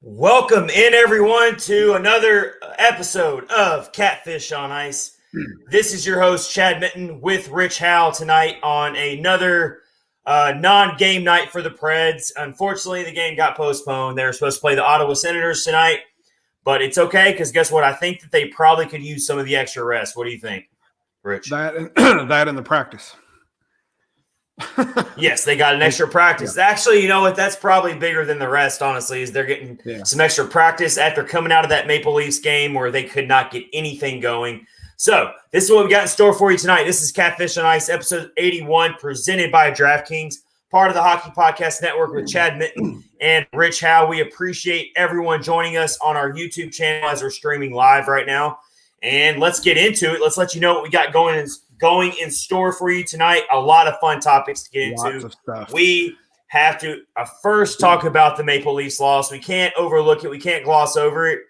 Welcome in, everyone, to another episode of Catfish on Ice. This is your host, Chad Minton, with Rich Howe tonight on another non-game night for the Preds. Unfortunately, the game got postponed. They were supposed to play the Ottawa Senators tonight, but it's okay because guess what? I think that they probably could use some of the extra rest. What do you think, Rich? That and the practice. Yes, they got an extra practice. Yeah. Actually, you know what? That's probably bigger than the rest, honestly, is they're getting some extra practice after coming out of that Maple Leafs game where they could not get anything going. So this is what we got in store for you tonight. This is Catfish on Ice, episode 81, presented by DraftKings, part of the Hockey Podcast Network with Chad Minton and Rich Howe. We appreciate everyone joining us on our YouTube channel as we're streaming live right now. And let's get into it. Let's let you know what we got going in store for you tonight. A lot of fun topics to get into. Lots of stuff. We have to first talk about the Maple Leafs loss. We can't overlook it. We can't gloss over it.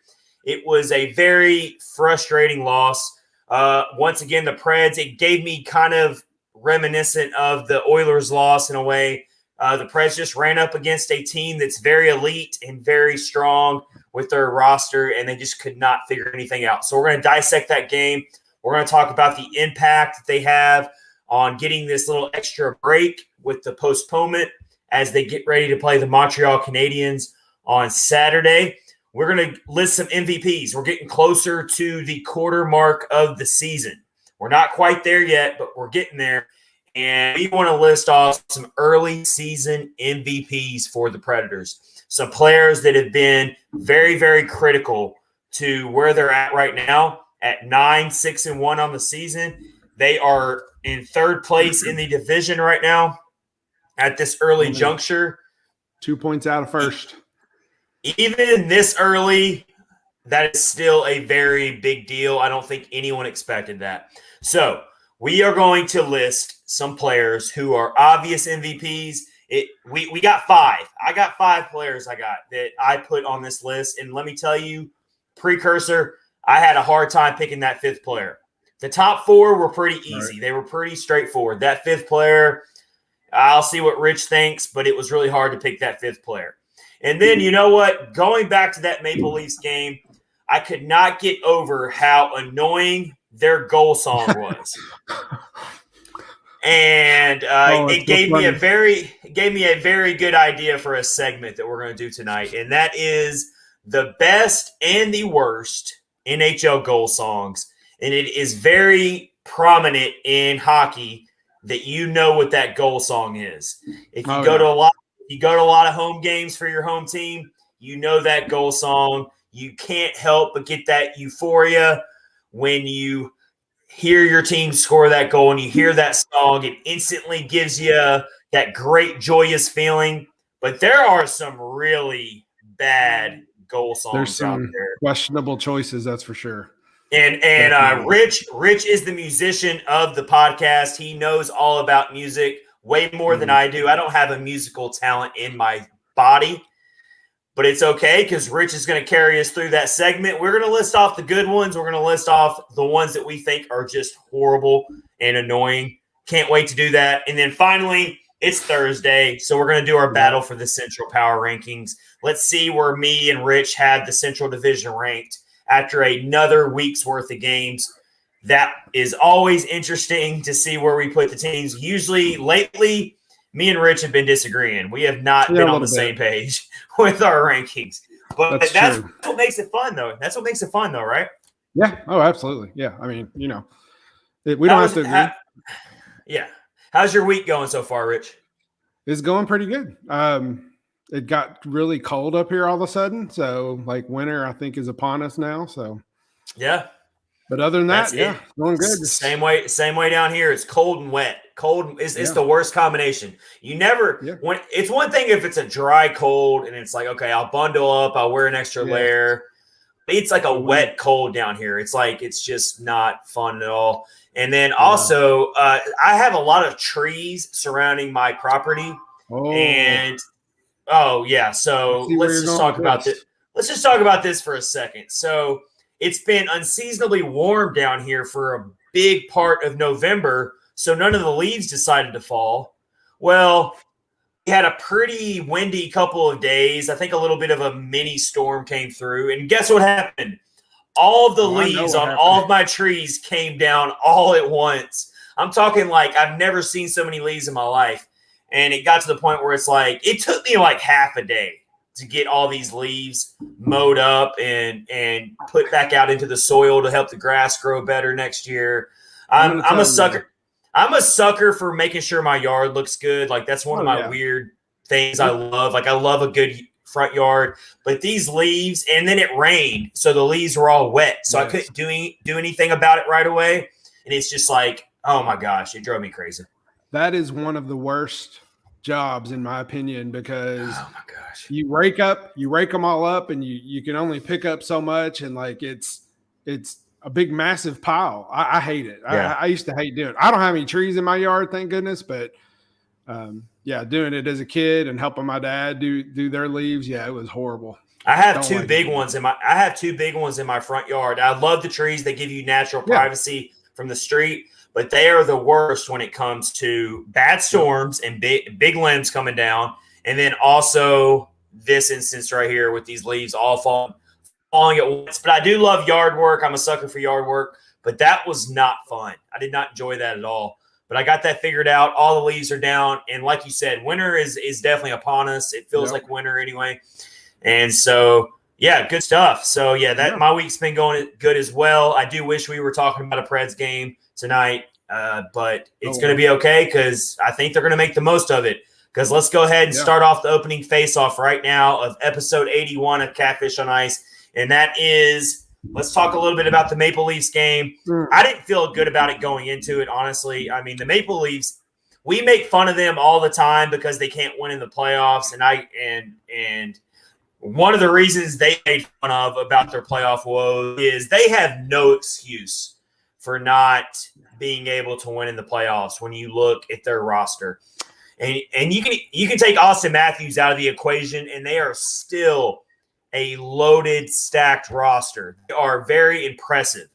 It was a very frustrating loss. Once again, the Preds, it gave me kind of reminiscent of the Oilers loss in a way. The Preds just ran up against a team that's very elite and very strong with their roster, and they just could not figure anything out. So we're going to dissect that game. We're going to talk about the impact that they have on getting this little extra break with the postponement as they get ready to play the Montreal Canadiens on Saturday. We're going to list some MVPs. We're getting closer to the quarter mark of the season. We're not quite there yet, but we're getting there. And we want to list off some early season MVPs for the Predators. Some players that have been very, very critical to where they're at right now. At 9-6-1 on the season, they are in third place in the division right now at this early juncture. 2 points out of first. Even this early, that is still a very big deal. I don't think anyone expected that. So we are going to list some players who are obvious MVPs. We got five. I got five players that I put on this list. And let me tell you, precursor, I had a hard time picking that fifth player. The top four were pretty easy. Right. They were pretty straightforward. That fifth player, I'll see what Rich thinks, but it was really hard to pick that fifth player. And then, you know what? Going back to that Maple Leafs game, I could not get over how annoying their goal song was. And it gave me a very good idea for a segment that we're going to do tonight, and that is the best and the worst NHL goal songs. And it is very prominent in hockey that you know what that goal song is. If you go to a lot of home games for your home team, you know that goal song. You can't help but get that euphoria when you hear your team score that goal and you hear that song. It instantly gives you that great joyous feeling. But there are some really bad goal songs. There's some out there. Questionable choices, that's for sure. And Rich is the musician of the podcast. He knows all about music way more than I do. I don't have a musical talent in my body, but it's okay because Rich is going to carry us through that segment. We're going to list off the good ones. We're going to list off the ones that we think are just horrible and annoying. Can't wait to do that. And then finally, it's Thursday, so we're going to do our battle for the Central Power Rankings. Let's see where me and Rich had the Central Division ranked after another week's worth of games. That is always interesting to see where we put the teams. Usually, lately, me and Rich have been disagreeing. We have not been on the same page with our rankings. But that's what makes it fun, though. That's what makes it fun, though, right? Yeah. Oh, absolutely. Yeah. I mean, we don't have to agree. Yeah. How's your week going so far, Rich? It's going pretty good. It got really cold up here all of a sudden. So, winter, I think, is upon us now. So, yeah. But other than that, it's going good. Same way down here. It's cold and wet. Cold is the worst combination. You never when it's one thing if it's a dry cold and it's like, okay, I'll bundle up, I'll wear an extra layer. It's like a wet cold down here. It's like it's just not fun at all. And then also, I have a lot of trees surrounding my property. So let's just talk about this. Let's just talk about this for a second. So it's been unseasonably warm down here for a big part of November, so none of the leaves decided to fall. Well, had a pretty windy couple of days. I think a little bit of a mini storm came through. And guess what happened? All of the leaves on all of my trees came down all at once. I'm talking like I've never seen so many leaves in my life. And it got to the point where it's like it took me like half a day to get all these leaves mowed up and put back out into the soil to help the grass grow better next year. I'm a sucker. I'm a sucker for making sure my yard looks good. Like that's one of my weird things I love. Like I love a good front yard, but these leaves, and then it rained, so the leaves were all wet, so I couldn't do anything about it right away. And it's just like, oh my gosh, it drove me crazy. That is one of the worst jobs in my opinion, because oh my gosh, you rake them all up, and you can only pick up so much, and like it's a big massive pile. I hate it. I used to hate doing it. I don't have any trees in my yard, thank goodness, but doing it as a kid and helping my dad do their leaves, it was horrible. I have two big ones in my front yard. I love the trees. They give you natural privacy from the street, but they are the worst when it comes to bad storms and big limbs coming down. And then also this instance right here with these leaves all falling at once. But I do love yard work. I'm a sucker for yard work, but that was not fun. I did not enjoy that at all. But I got that figured out. All the leaves are down. And like you said, winter is definitely upon us. It feels like winter anyway. And so, good stuff. So, my week's been going good as well. I do wish we were talking about a Preds game tonight, but it's going to be okay because I think they're going to make the most of it. Because let's go ahead and start off the opening face-off right now of episode 81 of Catfish on Ice. And that is, let's talk a little bit about the Maple Leafs game. I didn't feel good about it going into it, honestly. I mean, the Maple Leafs, we make fun of them all the time because they can't win in the playoffs. And one of the reasons they made fun of about their playoff woes is they have no excuse for not being able to win in the playoffs when you look at their roster. And you can take Austin Matthews out of the equation, and they are still a loaded, stacked roster. They are very impressive.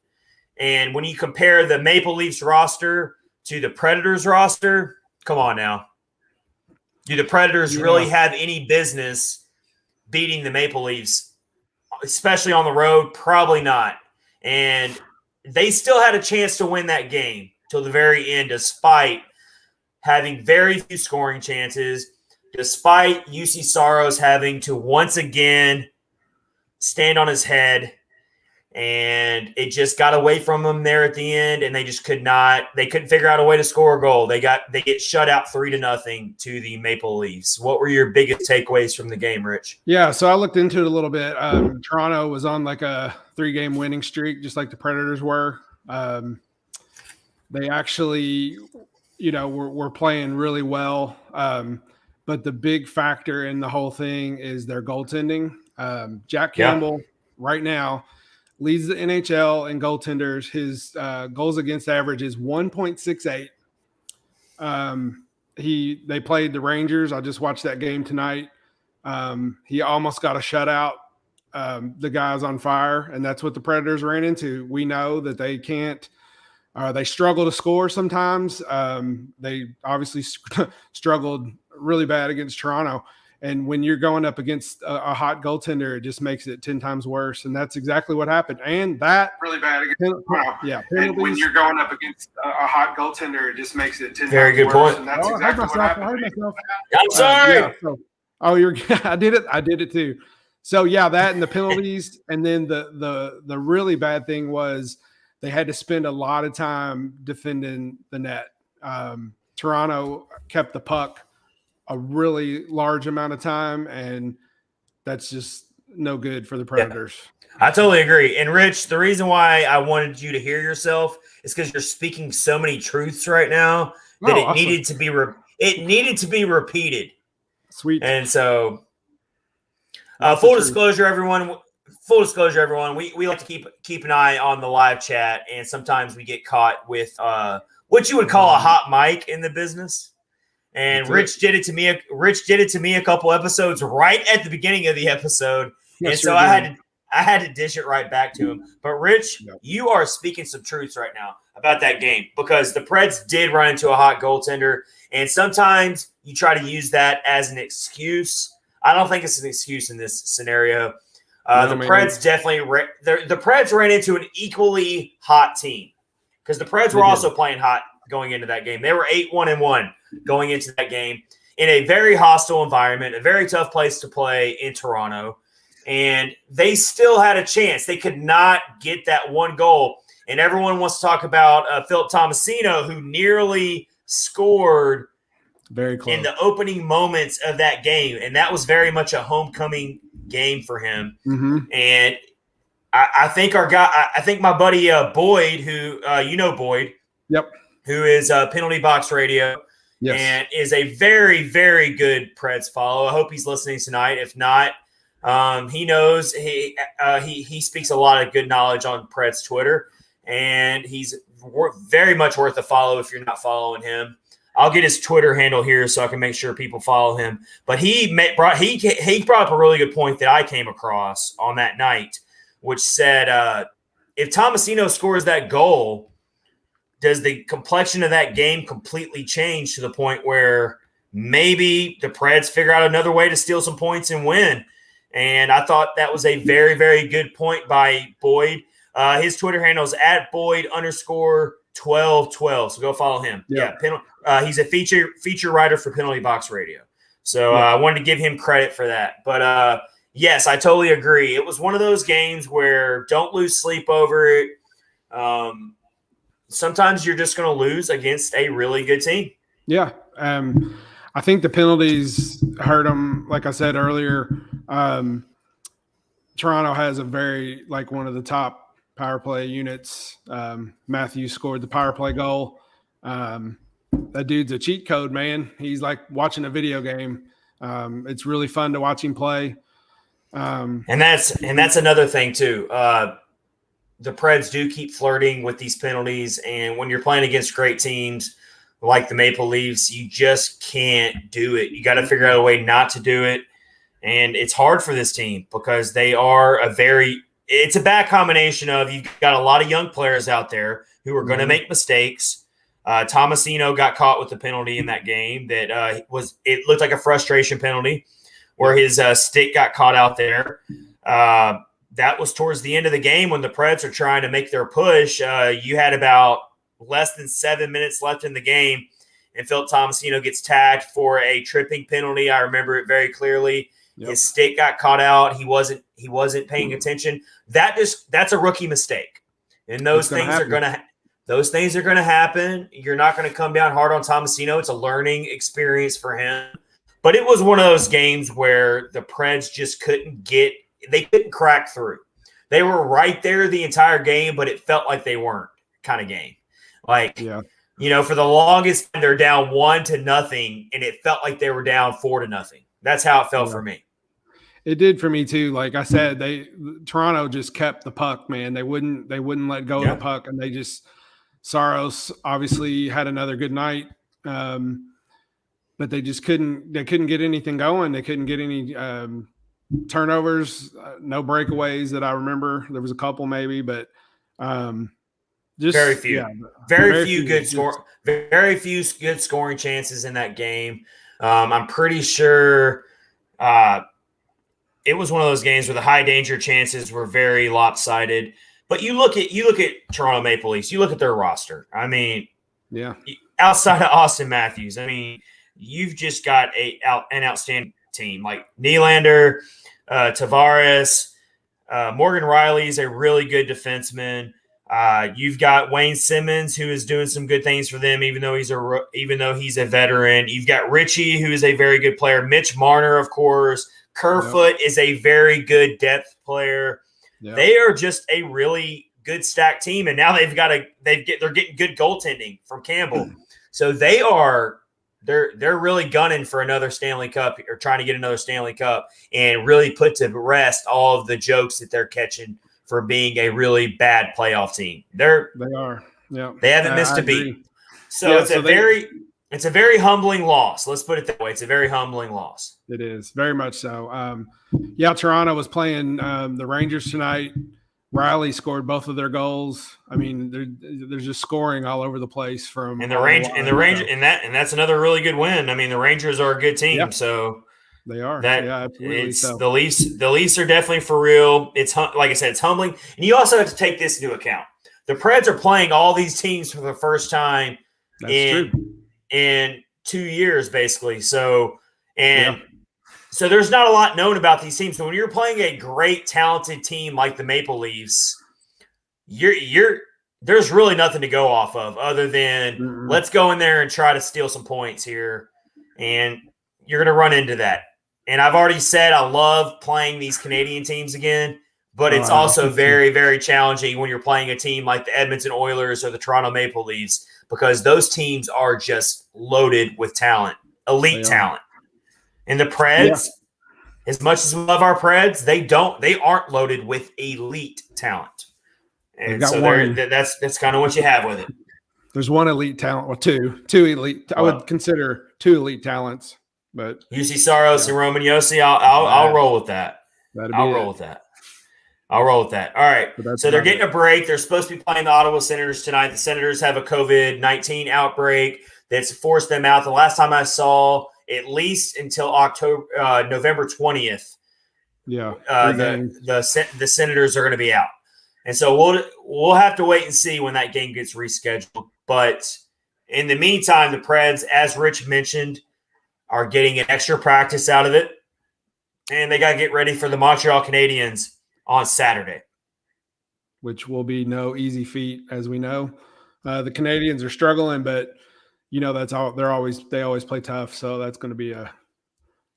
And when you compare the Maple Leafs roster to the Predators roster, come on now. Do the Predators really have any business beating the Maple Leafs, especially on the road? Probably not. And they still had a chance to win that game till the very end, despite having very few scoring chances, despite Juuse Saros having to once again stand on his head, and it just got away from them there at the end, and they just couldn't figure out a way to score a goal. They get shut out 3-0 to the Maple Leafs. What were your biggest takeaways from the game, Rich? Yeah, so I looked into it a little bit. Toronto was on like a 3-game winning streak, just like the Predators were. They actually, were playing really well. But the big factor in the whole thing is their goaltending. Jack Campbell right now leads the NHL in goaltenders. His goals against average is 1.68. They played the Rangers. I just watched that game tonight. He almost got a shutout. The guy's on fire, and that's what the Predators ran into. We know that they can't. They struggle to score sometimes. They obviously struggled really bad against Toronto. And when you're going up against a hot goaltender, it just makes it 10 times worse. And that's exactly what happened. And that really bad against Toronto. Yeah. And when you're going up against a hot goaltender, it just makes it 10 Very times good worse. point. And that's exactly what happened. I'm sorry. You're I did it. I did it too. So that and the penalties. And then the really bad thing was they had to spend a lot of time defending the net. Toronto kept the puck a really large amount of time, and that's just no good for the Predators. Yeah, I totally agree. And Rich, the reason why I wanted you to hear yourself is because you're speaking so many truths right now that it needed to be repeated. Sweet. And so, full disclosure, everyone. We like to keep an eye on the live chat, and sometimes we get caught with what you would call a hot mic in the business. And Rich did it to me. Rich did it to me a couple episodes right at the beginning of the episode, and so I I had to dish it right back to him. But Rich, you are speaking some truths right now about that game because the Preds did run into a hot goaltender, and sometimes you try to use that as an excuse. I don't think it's an excuse in this scenario. The Preds definitely the Preds ran into an equally hot team because the Preds were also playing hot going into that game. They were 8-1-1 going into that game in a very hostile environment, a very tough place to play in Toronto, and they still had a chance. They could not get that one goal, and everyone wants to talk about Philip Tomasino, who nearly scored very close in the opening moments of that game, and that was very much a homecoming game for him. And I think I think my buddy Boyd, who Boyd, who is Penalty Box Radio, and is a very, very good Preds follow. I hope he's listening tonight. If not, he knows he speaks a lot of good knowledge on Preds Twitter, and he's very much worth a follow if you're not following him. I'll get his Twitter handle here so I can make sure people follow him. But he brought up a really good point that I came across on that night, which said if Tomasino scores that goal, does the complexion of that game completely change to the point where maybe the Preds figure out another way to steal some points and win? And I thought that was a very, very good point by Boyd. His Twitter handle is @Boyd_1212. So go follow him. He's a feature writer for Penalty Box Radio. So I wanted to give him credit for that. But yes, I totally agree. It was one of those games where don't lose sleep over it. Sometimes you're just going to lose against a really good team. Yeah. I think the penalties hurt them. Like I said earlier, Toronto has a very, one of the top power play units. Matthews scored the power play goal. That dude's a cheat code, man. He's like watching a video game. It's really fun to watch him play. And that's another thing too. The Preds do keep flirting with these penalties, and when you're playing against great teams like the Maple Leafs, you just can't do it. You got to figure out a way not to do it, and it's hard for this team because they are it's a bad combination of you've got a lot of young players out there who are going to make mistakes. Tomasino got caught with the penalty in that game that it looked like a frustration penalty where his stick got caught out there. That was towards the end of the game when the Preds are trying to make their push. You had about less than 7 minutes left in the game, and Philip Tomasino gets tagged for a tripping penalty. I remember it very clearly. His stick got caught out. He wasn't paying attention. That's a rookie mistake, and those things are going to happen. You're not going to come down hard on Tomasino. It's a learning experience for him. But it was one of those games where the Preds just couldn't crack through. They were right there the entire game, but it felt like they weren't kind of game. For the longest time, they're down 1-0, and it felt like they were down 4-0. That's how it felt for me. It did for me too. Like I said, Toronto just kept the puck, man. They wouldn't let go of the puck, and they just Saros obviously had another good night. But they just couldn't get anything going. They couldn't get any turnovers, no breakaways that I remember. There was a couple maybe, but just very few. Yeah, very few good scoring chances in that game. I'm pretty sure it was one of those games where the high danger chances were very lopsided. But you look at Toronto Maple Leafs, you look at their roster. I mean, outside of Austin Matthews, I mean, you've just got an outstanding team like Nylander, Tavares, Morgan Riley's a really good defenseman. You've got Wayne Simmons, who is doing some good things for them, even though he's a veteran. You've got Richie, who is a very good player. Mitch Marner, of course. Kerfoot is a very good depth player. Yep. They are just a really good stacked team, and now they're getting good goaltending from Campbell. So they're really gunning for another Stanley Cup or trying to get another Stanley Cup and really put to rest all of the jokes that they're catching for being a really bad playoff team. They are. Yeah. They haven't missed a beat. So It's a very humbling loss. Let's put it that way. It's a very humbling loss. It is very much so. Toronto was playing the Rangers tonight. Riley scored both of their goals. I mean, they're just scoring all over the place from and that's another really good win. I mean, the Rangers are a good team, so they are. Absolutely. The Leafs are definitely for real. It's like I said, it's humbling, and you also have to take this into account. The Preds are playing all these teams for the first time in 2 years, basically. So there's not a lot known about these teams. So when you're playing a great, talented team like the Maple Leafs, there's really nothing to go off of other than let's go in there and try to steal some points here, and you're going to run into that. And I've already said I love playing these Canadian teams again, but it's also very, very challenging when you're playing a team like the Edmonton Oilers or the Toronto Maple Leafs, because those teams are just loaded with talent, elite talent. And the Preds, as much as we love our Preds, they aren't loaded with elite talent. And so that's kind of what you have with it. There's one elite talent, well, two elite. I would consider two elite talents, but Juuse Saros and Roman Josi, I'll roll with that. I'll roll with that. All right. So they're getting a break. They're supposed to be playing the Ottawa Senators tonight. The Senators have a COVID-19 outbreak that's forced them out. The last time I saw, at least until November 20th. Yeah. The Senators are going to be out. And so we'll have to wait and see when that game gets rescheduled. But in the meantime, the Preds, as Rich mentioned, are getting an extra practice out of it. And they got to get ready for the Montreal Canadiens on Saturday. Which will be no easy feat, as we know. The Canadians are struggling, but that's all. They always play tough, so that's going to be a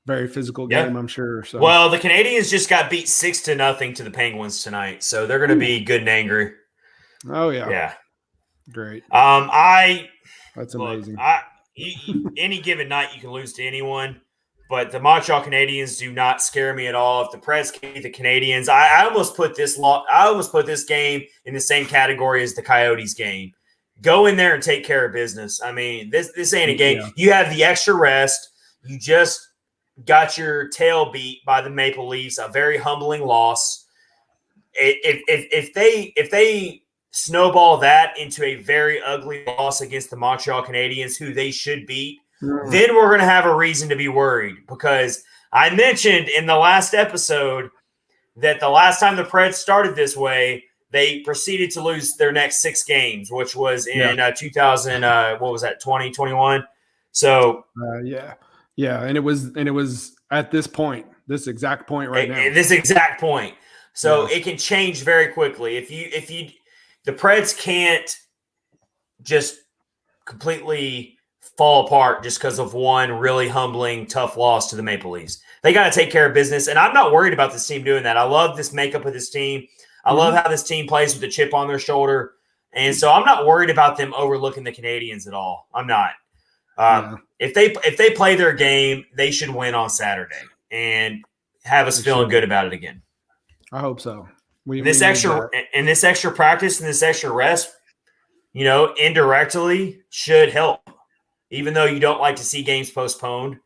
very physical game, I'm sure. So. Well, the Canadians just got beat 6-0 to the Penguins tonight, so they're going to be good and angry. Oh yeah, yeah, great. That's amazing. Any given night, you can lose to anyone, but the Montreal Canadiens do not scare me at all. If the Preds can beat the Canadians, I almost put this game in the same category as the Coyotes game. Go in there and take care of business. I mean, this ain't a game. Yeah. You have the extra rest. You just got your tail beat by the Maple Leafs, a very humbling loss. If they snowball that into a very ugly loss against the Montreal Canadiens, who they should beat, then we're going to have a reason to be worried, because I mentioned in the last episode that the last time the Preds started this way, they proceeded to lose their next 6 games, which was in 2021. So and it was at this exact point right now. This exact point. So it can change very quickly. If the Preds can't just completely fall apart just because of one really humbling, tough loss to the Maple Leafs. They got to take care of business, and I'm not worried about this team doing that. I love this makeup of this team. I love how this team plays with a chip on their shoulder. And so I'm not worried about them overlooking the Canadians at all. I'm not. If they play their game, they should win on Saturday and have us feeling good about it again. I hope so. This extra practice and this extra rest, indirectly should help. Even though you don't like to see games postponed,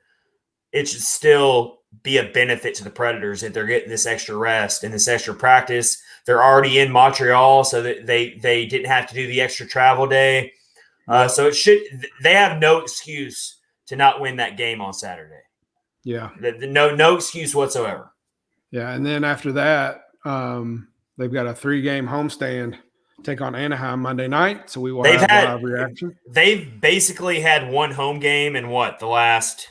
it should still be a benefit to the Predators if they're getting this extra rest and this extra practice. They're already in Montreal, so that they didn't have to do the extra travel day. So they have no excuse to not win that game on Saturday. Yeah. No excuse whatsoever. Yeah, and then after that, they've got a 3-game homestand, take on Anaheim Monday night, so we will have live reaction. They've basically had one home game in almost the last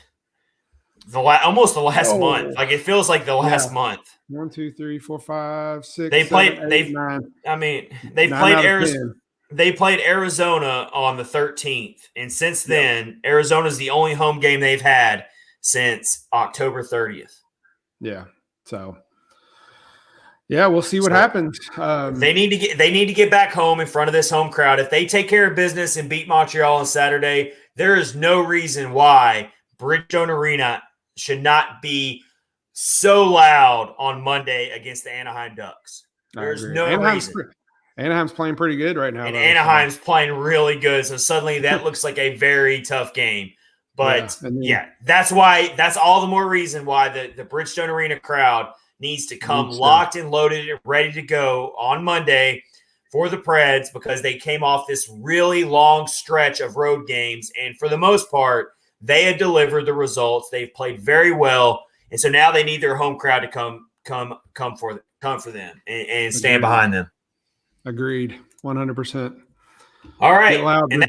month. Like, it feels like the last month. 1, 2, 3, 4, 5, 6. They played. 7, 8, 9. I mean, they played Arizona. They played Arizona on the 13th, and since then, Arizona's the only home game they've had since October 30th. Yeah. So. Yeah, we'll see what happens. They need to get back home in front of this home crowd. If they take care of business and beat Montreal on Saturday, there is no reason why Bridgestone Arena should not be so loud on Monday against the Anaheim Ducks. There's no reason. Anaheim's playing pretty good right now. And though, Anaheim's playing really good. So suddenly that looks like a very tough game. But that's all the more reason why the Bridgestone Arena crowd needs to come locked and loaded and ready to go on Monday for the Preds, because they came off this really long stretch of road games. And for the most part, they had delivered the results. They've played very well. And so now they need their home crowd to come for them and stand behind them. Agreed. 100%. All right. Loud, and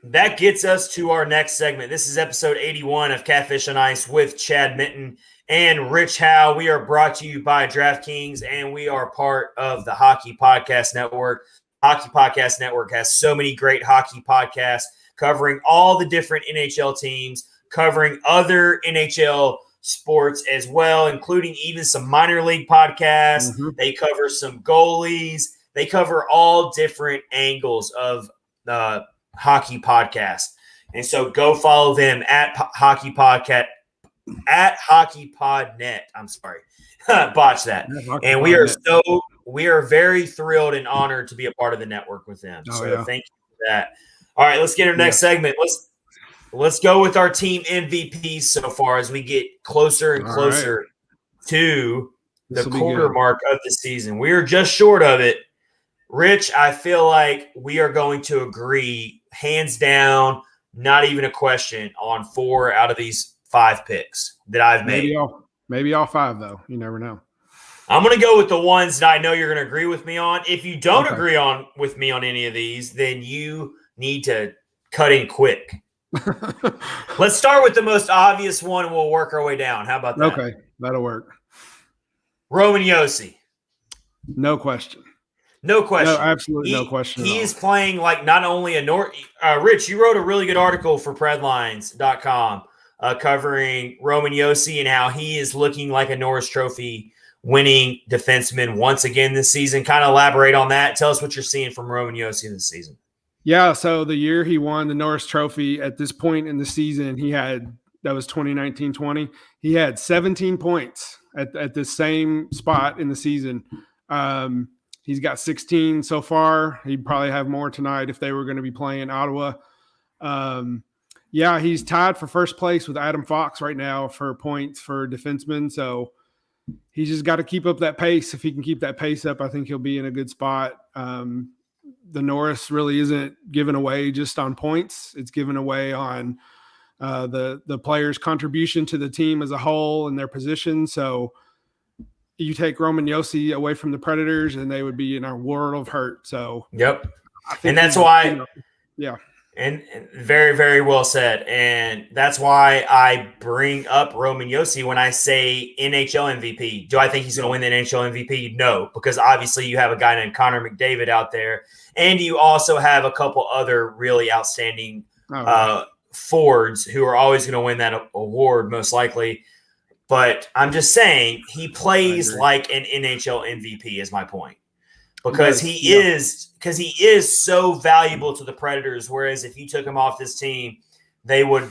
that gets us to our next segment. This is episode 81 of Catfish on Ice with Chad Minton and Rich Howe. We are brought to you by DraftKings, and we are part of the Hockey Podcast Network. Hockey Podcast Network has so many great hockey podcasts covering all the different NHL teams, covering other NHL sports as well, including even some minor league podcasts. Mm-hmm. They cover some goalies. They cover all different angles of hockey podcast. And so go follow them at Hockey Podcast, at Hockey Podnet. I'm sorry. Botch that. And we are very thrilled and honored to be a part of the network with them. Thank you for that. All right, let's get our next segment. Let's go with our team MVPs so far as we get closer and closer to the quarter mark of the season. We are just short of it. Rich, I feel like we are going to agree, hands down, not even a question, on 4 out of these 5 picks that I've made. Maybe all 5, though. You never know. I'm going to go with the ones that I know you're going to agree with me on. If you don't agree with me on any of these, then you need to cut in quick. Let's start with the most obvious one, and we'll work our way down. How about that? Okay, that'll work. Roman Josi. No question. No question. No, absolutely no question. He is playing like not only a Rich, you wrote a really good article for Predlines.com covering Roman Josi and how he is looking like a Norris Trophy winning defenseman once again this season. Kind of elaborate on that. Tell us what you're seeing from Roman Josi this season. Yeah, so the year he won the Norris Trophy, at this point in the season, that was 2019-20. He had 17 points at the same spot in the season. He's got 16 so far. He'd probably have more tonight if they were going to be playing Ottawa. He's tied for first place with Adam Fox right now for points for defensemen. So he's just got to keep up that pace. If he can keep that pace up, I think he'll be in a good spot. The Norris really isn't given away just on points. It's given away on the players' contribution to the team as a whole and their position. So you take Roman Josi away from the Predators, and they would be in a world of hurt. So, yep. And that's why, yeah. And very, very well said. And that's why I bring up Roman Josi when I say NHL MVP. Do I think he's going to win the NHL MVP? No, because obviously you have a guy named Connor McDavid out there, and you also have a couple other really outstanding forwards who are always going to win that award most likely. But I'm just saying he plays like an NHL MVP is my point. Because he is so valuable to the Predators, whereas if you took him off this team, they would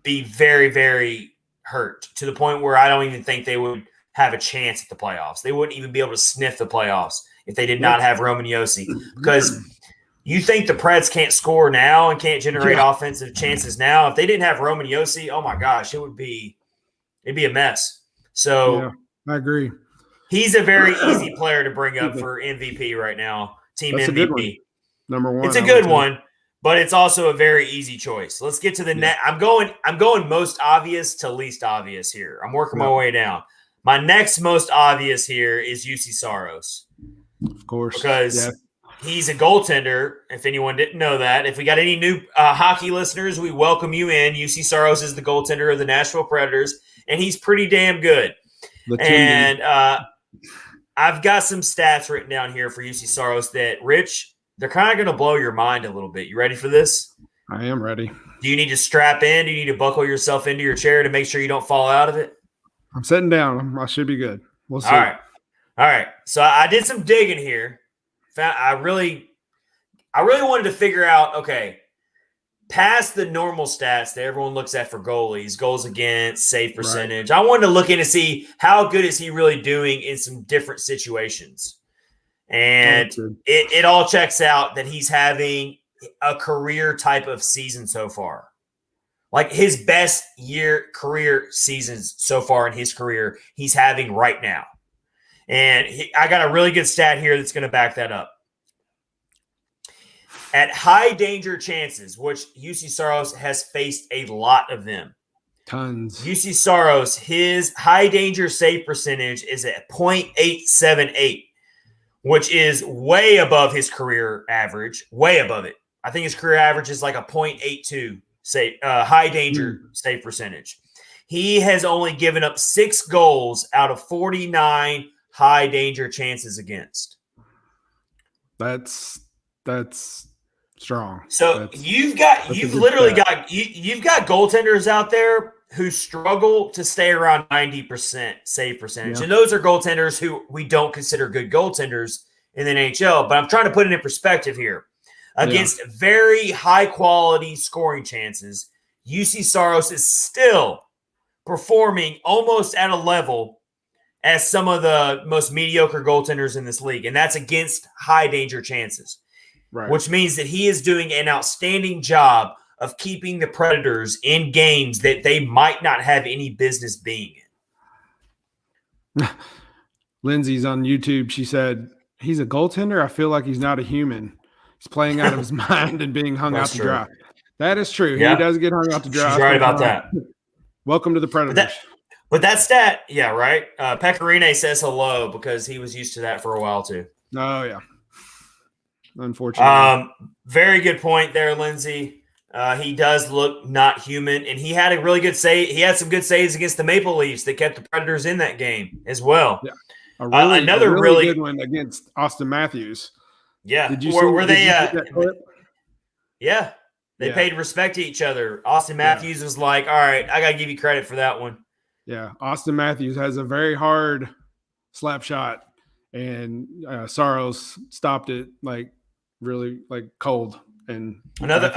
be very, very hurt to the point where I don't even think they would have a chance at the playoffs. They wouldn't even be able to sniff the playoffs if they did not have Roman Josi. Because you think the Preds can't score now and can't generate offensive chances now. If they didn't have Roman Josi, oh my gosh, it'd be a mess. So I agree. He's a very easy player to bring up for MVP right now. Team That's MVP. Number one. It's a good one, but it's also a very easy choice. Let's get to the net. I'm going most obvious to least obvious here. I'm working my way down. My next most obvious here is Juuse Saros. Of course. Because he's a goaltender, if anyone didn't know that. If we got any new hockey listeners, we welcome you in. Juuse Saros is the goaltender of the Nashville Predators, and he's pretty damn good. And I've got some stats written down here for Juuse Saros that, Rich, they're kind of going to blow your mind a little bit. You ready for this? I am ready. Do you need to strap in? Do you need to buckle yourself into your chair to make sure you don't fall out of it? I'm sitting down. I should be good. We'll see. All right. So I did some digging here. I really wanted to figure out, okay, past the normal stats that everyone looks at for goalies, goals against, save percentage. Right. I wanted to look in to see how good is he really doing in some different situations. And it all checks out that he's having a career type of season so far. Like his best career seasons so far in his career, he's having right now. And I got a really good stat here that's going to back that up. At high danger chances, which Juuse Saros has faced a lot of them. Tons. Juuse Saros, his high danger save percentage is at .878, which is way above his career average, way above it. I think his career average is like a .82 high danger save percentage. He has only given up 6 goals out of 49 high danger chances against. That's strong. So you've got goaltenders out there who struggle to stay around 90% save percentage. Yeah. And those are goaltenders who we don't consider good goaltenders in the NHL. But I'm trying to put it in perspective here. Against very high-quality scoring chances, Juuse Saros is still performing almost at a level as some of the most mediocre goaltenders in this league, and that's against high-danger chances, which means that he is doing an outstanding job of keeping the Predators in games that they might not have any business being in. Lindsay's on YouTube. She said, he's a goaltender. I feel like he's not a human. He's playing out of his mind and being hung out to dry. That is true. Yeah. He does get hung out to dry. She's right about that. Welcome to the Predators. But that stat, yeah, right? Pecorine says hello because he was used to that for a while too. Oh, yeah. Unfortunately. Very good point there, Lindsay. He does look not human, and he had a really good save. He had some good saves against the Maple Leafs that kept the Predators in that game as well. Yeah. Another really good one against Austin Matthews. Yeah. Did you were see they? that clip? Yeah. They paid respect to each other. Austin Matthews was like, all right, I got to give you credit for that one. Yeah. Austin Matthews has a very hard slap shot, and Saros stopped it like really like cold. And another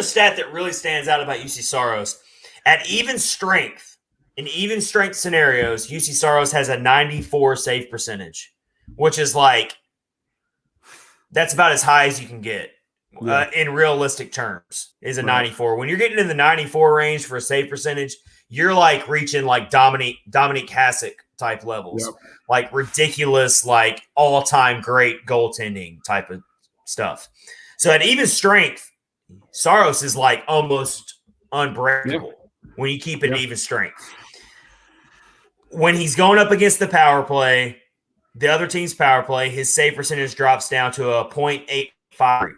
stat that really stands out about Juuse Saros at even strength, in even strength scenarios, Juuse Saros has a 94 save percentage, which is like that's about as high as you can get in realistic terms. Is a 94. When you're getting in the 94 range for a save percentage, you're like reaching like Dominique Hasek type levels, like ridiculous, like all-time great goaltending type of stuff. So at even strength, Saros is like almost unbreakable when you keep it even strength. When he's going up against the power play, the other team's power play, his save percentage drops down to a .85.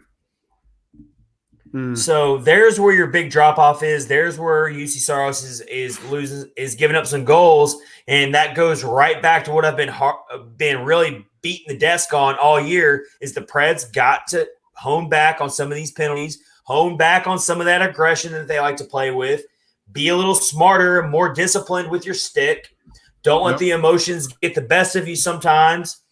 So there's where your big drop off is. There's where Juuse Saros is giving up some goals, and that goes right back to what I've been really beating the desk on all year. Is the Preds got to hone back on some of these penalties, hone back on some of that aggression that they like to play with, be a little smarter, more disciplined with your stick. Don't let the emotions get the best of you sometimes.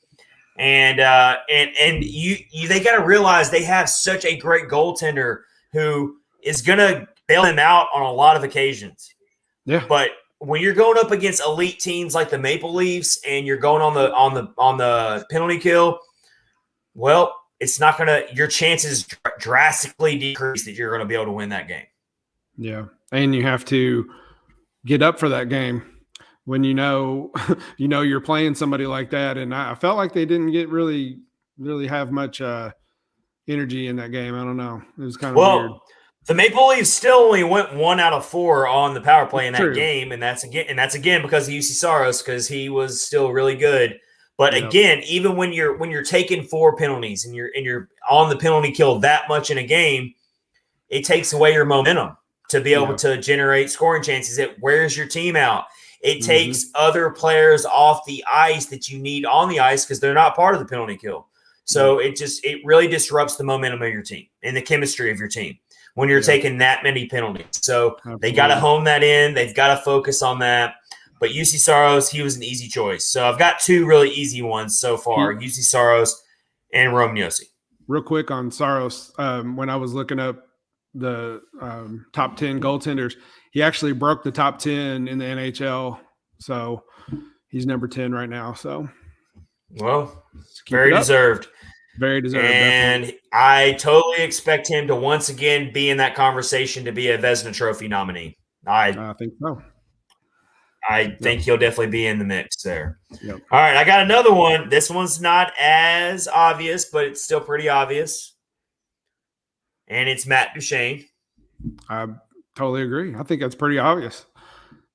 And they got to realize they have such a great goaltender who is going to bail them out on a lot of occasions. Yeah. But when you're going up against elite teams like the Maple Leafs and you're going on the penalty kill, well, it's not going to – your chances drastically decrease that you're going to be able to win that game. Yeah. And you have to get up for that game when you know you're playing somebody like that. And I felt like they didn't get really have much energy in that game. I don't know. It was kind of weird. The Maple Leafs still only went 1 out of 4 on the power play in that game, and that's again because of Juuse Saros because he was still really good. But again, even when you're taking 4 penalties and you're on the penalty kill that much in a game, it takes away your momentum to be able to generate scoring chances. It wears your team out. It takes other players off the ice that you need on the ice because they're not part of the penalty kill. So it really disrupts the momentum of your team and the chemistry of your team when you're taking that many penalties. So they got to hone that in. They've got to focus on that. But Juuse Saros, he was an easy choice. So I've got 2 really easy ones so far, Juuse Saros and Roman Josi. Real quick on Saros, when I was looking up the top 10 goaltenders, he actually broke the top 10 in the NHL. So he's number 10 right now. So Well, very deserved. Very deserved. And definitely. I totally expect him to once again be in that conversation to be a Vezina Trophy nominee. I think so. I think he'll definitely be in the mix there. Yep. All right, I got another one. This one's not as obvious, but it's still pretty obvious. And it's Matt Duchene. I totally agree. I think that's pretty obvious.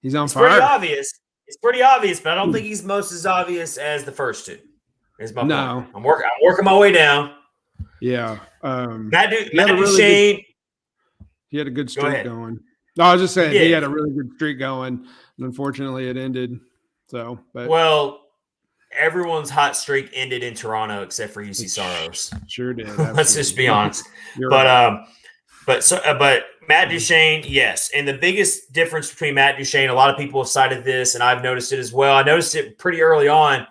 He's on fire. It's pretty obvious, but I don't think he's most as obvious as the first two. Is my point. I'm working my way down. Yeah. Matt Duchene. He had a good streak going. No, I was just saying he had a really good streak going, and unfortunately it ended. So, well, everyone's hot streak ended in Toronto except for Juuse Saros. Sure did. Let's just be honest. But Matt Duchene, yes. And the biggest difference between Matt Duchene, a lot of people have cited this, and I've noticed it as well. I noticed it pretty early on,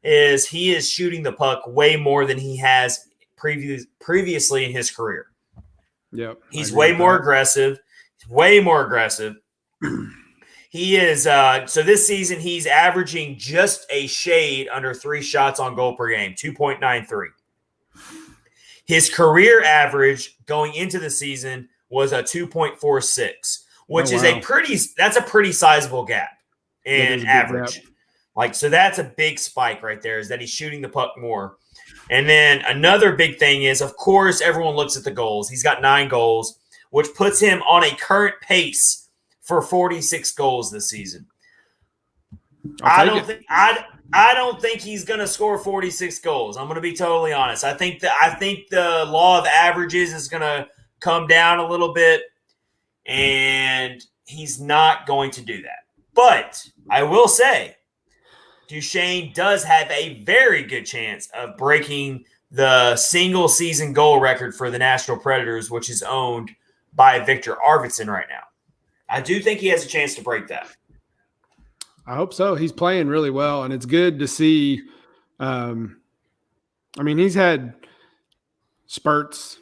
is he is shooting the puck way more than he has previously in his career. Yep. He's way more aggressive. Way more aggressive. He is so this season he's averaging just a shade under 3 shots on goal per game, 2.93. His career average going into the season was a 2.46, which is a pretty sizable gap in average. So that's a big spike right there, is that he's shooting the puck more. And then another big thing is, of course, everyone looks at the goals. He's got 9 goals, which puts him on a current pace for 46 goals this season. I don't think he's going to score 46 goals. I'm going to be totally honest. I think the law of averages is going to come down a little bit, and he's not going to do that. But I will say, Duchene does have a very good chance of breaking the single season goal record for the Nashville Predators, which is owned by Victor Arvidsson right now. I do think he has a chance to break that. I hope so. He's playing really well, and it's good to see. He's had spurts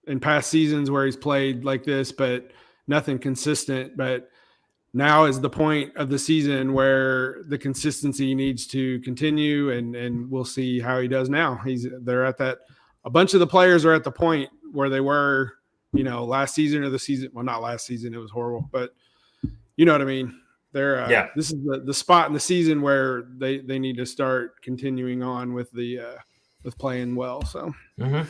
in past seasons where he's played like this, but nothing consistent. But now is the point of the season where the consistency needs to continue, and we'll see how he does now. They're at that. A bunch of the players are at the point where they were, last season or the season. Well, not last season; it was horrible, but you know what I mean. This is the spot in the season where they need to start continuing on with with playing well. So. Mm-hmm.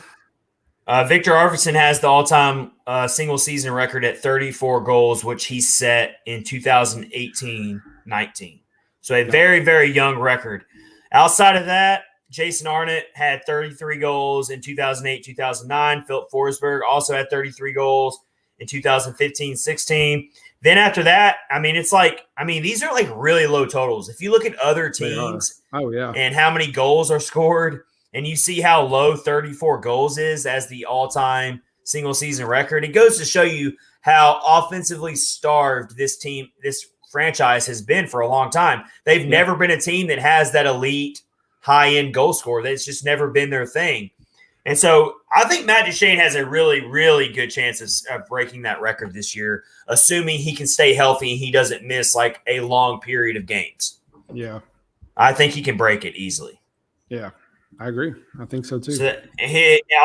Victor Arvidsson has the all-time single season record at 34 goals, which he set in 2018-19. So a very, very young record. Outside of that, Jason Arnott had 33 goals in 2008-2009. Philip Forsberg also had 33 goals in 2015-16. Then after that, these are like really low totals. If you look at other teams and how many goals are scored, and you see how low 34 goals is as the all-time single-season record, it goes to show you how offensively starved this franchise has been for a long time. They've never been a team that has that elite high-end goal scorer. That's just never been their thing. And so I think Matt Duchene has a really, really good chance of breaking that record this year, assuming he can stay healthy and he doesn't miss like a long period of games. Yeah. I think he can break it easily. Yeah. I agree. I think so too.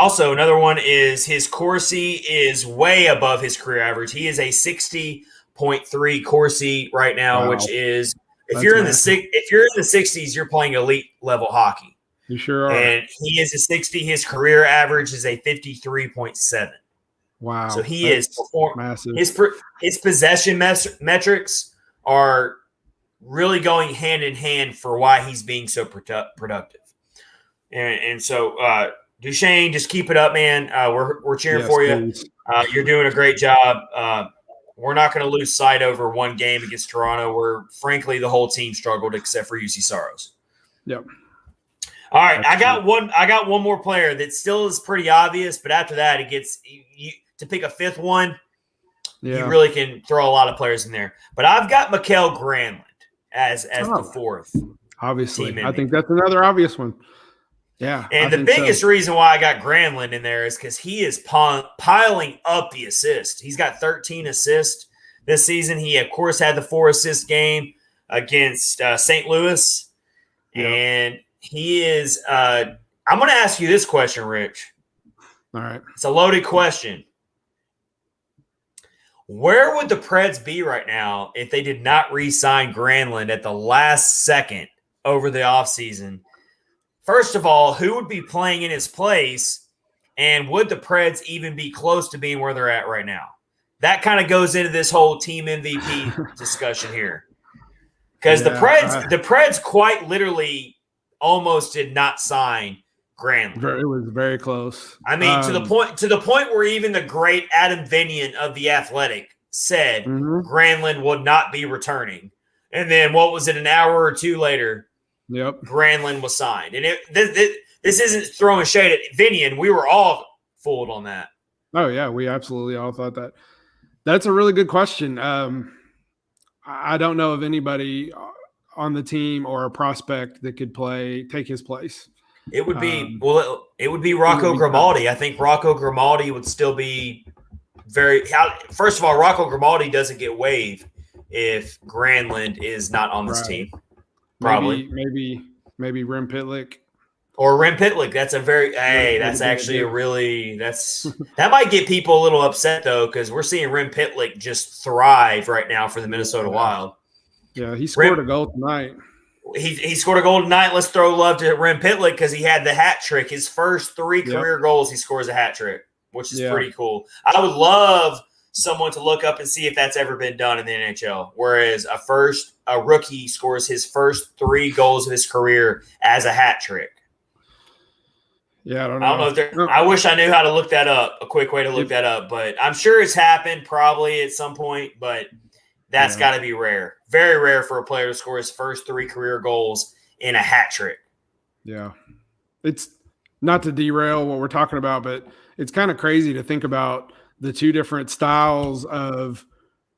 Also, another one is his Corsi is way above his career average. He is a 60.3 Corsi right now, which is if you're in the 60s, you're playing elite level hockey. You sure are. And he is a 60. His career average is a 53.7. Wow. So he is massive. His possession metrics are really going hand in hand for why he's being so productive. And so, Duchene, just keep it up, man. We're cheering for you. You're doing a great job. We're not going to lose sight over one game against Toronto, where, frankly, the whole team struggled except for Juuse Saros. Yep. All right, I got one more player that still is pretty obvious, but after that, it gets you to pick a fifth one. You really can throw a lot of players in there. But I've got Mikael Granlund as the fourth. Obviously, I think that's another obvious one. Yeah. And the biggest reason why I got Granlund in there is because he is piling up the assists. He's got 13 assists this season. He, of course, had the 4-assist game against St. Louis. Yep. And He is I'm going to ask you this question, Rich. All right. It's a loaded question. Where would the Preds be right now if they did not re-sign Granlund at the last second over the offseason? First of all, who would be playing in his place, and would the Preds even be close to being where they're at right now? That kind of goes into this whole team MVP discussion here. Because the Preds quite literally almost did not sign Granlund. It was very close. I mean, to the point where even the great Adam Vinian of The Athletic said Granlund would not be returning. And then what was it, an hour or two later, Granlund was signed. And this isn't throwing shade at Vinian. We were all fooled on that. Oh, yeah, we absolutely all thought that. That's a really good question. I don't know of anybody on the team or a prospect that could take his place. It would be it would be Rocco Grimaldi. I think Rocco Grimaldi would still be first of all, Rocco Grimaldi doesn't get waived if Granlund is not on this team. Probably. Maybe Rem Pitlick. Or Rem Pitlick. That's that's actually that might get people a little upset though, because we're seeing Rem Pitlick just thrive right now for the Minnesota Wild. Yeah, he scored a goal tonight. He scored a goal tonight. Let's throw love to Rem Pitlick because he had the hat trick. His first 3 career goals, he scores a hat trick, which is pretty cool. I would love someone to look up and see if that's ever been done in the NHL. Whereas a rookie scores his first 3 goals of his career as a hat trick. Yeah, I don't know. I wish I knew how to look that up. A quick way to look that up, but I'm sure it's happened probably at some point. But that's got to be rare. Very rare for a player to score his first 3 career goals in a hat trick. Yeah. It's not to derail what we're talking about, but it's kind of crazy to think about the 2 different styles of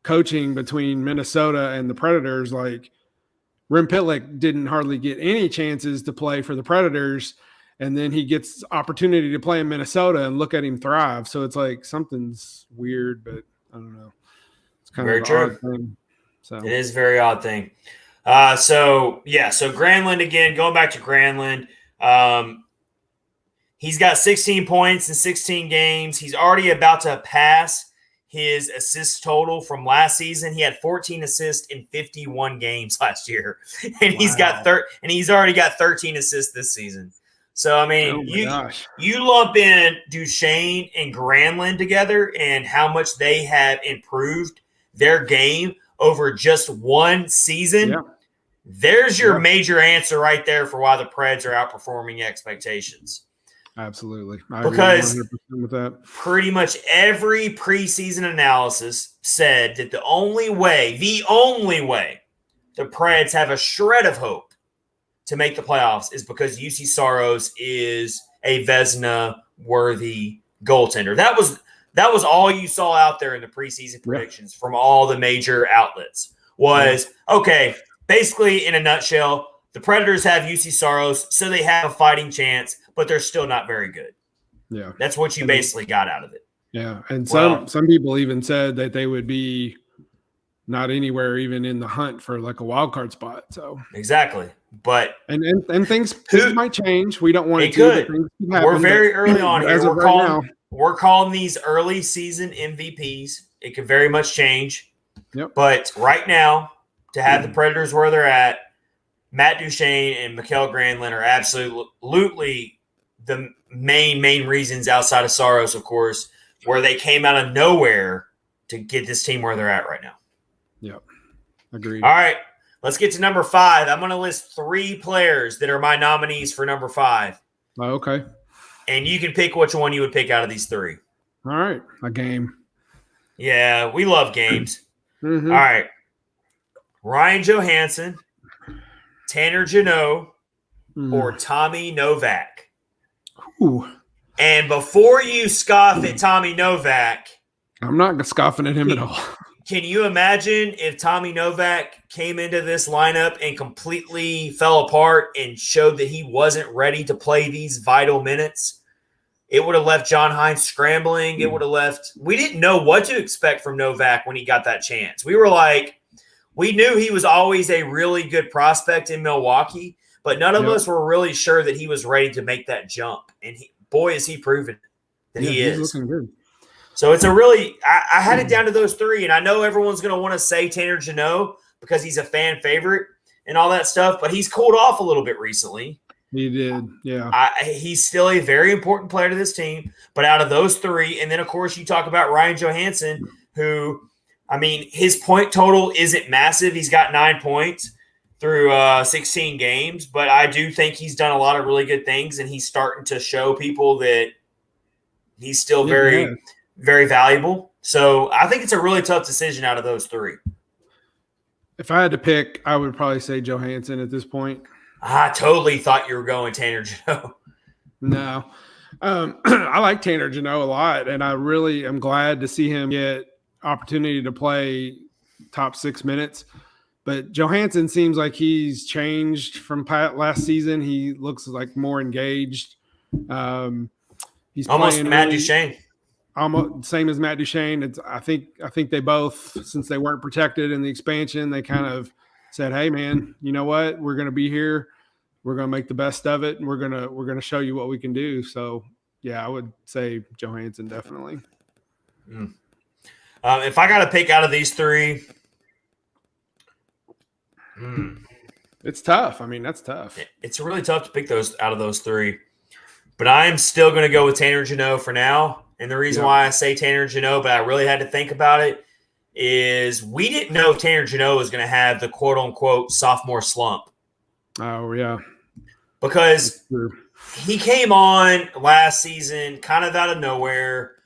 coaching between Minnesota and the Predators. Like Rem Pitlick didn't hardly get any chances to play for the Predators, and then he gets opportunity to play in Minnesota and look at him thrive. So it's like something's weird, but I don't know. Kind very of true. Odd thing. So it is a very odd thing. So Granlund again, going back to Granlund, he's got 16 points in 16 games. He's already about to pass his assist total from last season. He had 14 assists in 51 games last year, and he's already got 13 assists this season. So I mean, you lump in Duchene and Granlund together, and how much they have improved their game over just one season, there's your major answer right there for why the Preds are outperforming expectations. Absolutely. Because agree 100% with that. Pretty much every preseason analysis said that the only way the Preds have a shred of hope to make the playoffs is because Juuse Saros is a Vezina-worthy goaltender. That was all you saw out there in the preseason predictions from all the major outlets was, basically in a nutshell, the Predators have Juuse Saros, so they have a fighting chance, but they're still not very good. Yeah. That's what you basically got out of it. Yeah, and some people even said that they would be not anywhere even in the hunt for like a wild card spot. So exactly. But and things might change. We don't want it to. We're very early on here. We're calling these early season MVPs. It could very much change. Yep. But right now, to have the Predators where they're at, Matt Duchene and Mikael Granlund are absolutely the main reasons outside of Saros, of course, where they came out of nowhere to get this team where they're at right now. Yep. Agreed. All right. Let's get to number 5. I'm going to list 3 players that are my nominees for number 5. Oh, okay. And you can pick which one you would pick out of these 3. All right. A game. Yeah, we love games. Mm-hmm. All right. Ryan Johansson, Tanner Jeannot, or Tommy Novak. Ooh. And before you scoff at Tommy Novak, I'm not scoffing at him at all. Can you imagine if Tommy Novak came into this lineup and completely fell apart and showed that he wasn't ready to play these vital minutes? It would have left John Hines scrambling. It would have left – we didn't know what to expect from Novak when he got that chance. We were like – we knew he was always a really good prospect in Milwaukee, but none of Yep. us were really sure that he was ready to make that jump. And boy, is he proven that he is. He's looking good. So it's a really I had it down to those three, and I know everyone's going to want to say Tanner Jeannot because he's a fan favorite and all that stuff, but he's cooled off a little bit recently. He did, yeah. He's still a very important player to this team, but out of those three, and then, of course, you talk about Ryan Johansson, who, I mean, his point total isn't massive. He's got 9 points through 16 games, but I do think he's done a lot of really good things, and he's starting to show people that he's still very valuable. So I think it's a really tough decision out of those three. If I had to pick, I would probably say Johansson at this point. I totally thought you were going Tanner Jeannot. No. I like Tanner Jeannot a lot, and I really am glad to see him get opportunity to play top 6 minutes. But Johansson seems like he's changed from last season. He looks like more engaged. He's almost Matt Duchene. Almost same as Matt Duchene. I think they both, since they weren't protected in the expansion, they kind of said, "Hey, man, you know what? We're going to be here. We're going to make the best of it, and we're going to show you what we can do." So, yeah, I would say Johansson definitely. If I got to pick out of these three, it's tough. I mean, that's tough. It's really tough to pick those out of those three. But I'm still going to go with Tanner Jeannot for now. And the reason why I say Tanner Jeannot, but I really had to think about it, is we didn't know Tanner Jeannot was going to have the quote-unquote sophomore slump. Oh, yeah. Because he came on last season kind of out of nowhere.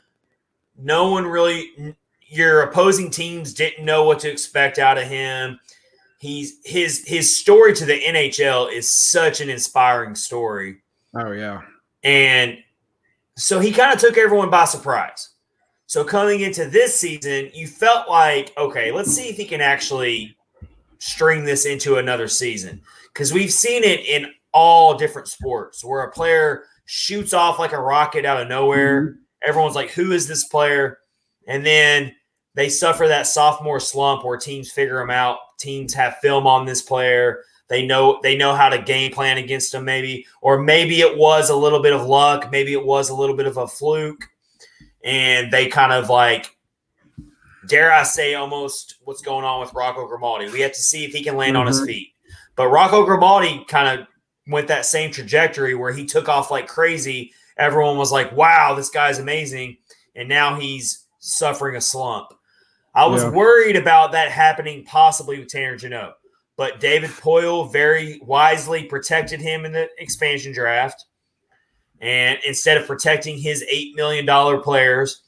No one really – your opposing teams didn't know what to expect out of him. His story to the NHL is such an inspiring story. Oh, yeah. And so he kind of took everyone by surprise. So coming into this season, you felt like, okay, let's see if he can actually string this into another season. Because we've seen it in all different sports where a player shoots off like a rocket out of nowhere. Mm-hmm. Everyone's like, who is this player? And then they suffer that sophomore slump where teams figure them out. Teams have film on this player. They know how to game plan against them maybe. Or maybe it was a little bit of luck. Maybe it was a little bit of a fluke. And they kind of like, dare I say, almost what's going on with Rocco Grimaldi. We have to see if he can land on his feet. But Rocco Grimaldi kind of went that same trajectory where he took off like crazy. Everyone was like, wow, this guy's amazing. And now he's suffering a slump. I was worried about that happening possibly with Tanner Jeannot. But David Poyle very wisely protected him in the expansion draft. And instead of protecting his $8 million players,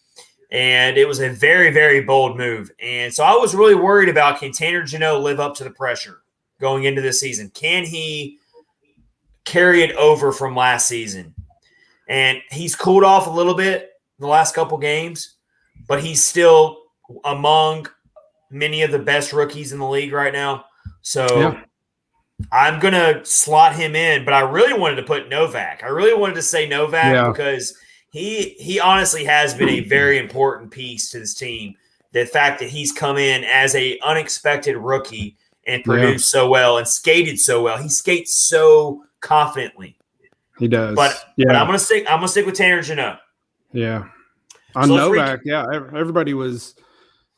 and it was a very, very bold move. And so I was really worried about, can Tanner Jeannot live up to the pressure going into this season? Can he carry it over from last season? And he's cooled off a little bit the last couple games, but he's still among many of the best rookies in the league right now. So I'm going to slot him in, but I really wanted to put Novak. I really wanted to say Novak because he honestly has been a very important piece to this team. The fact that he's come in as a unexpected rookie and produced so well and skated so well. He skates so confidently. He does. But I'm gonna stick with Tanner Jeannot. Yeah. On Novak, everybody was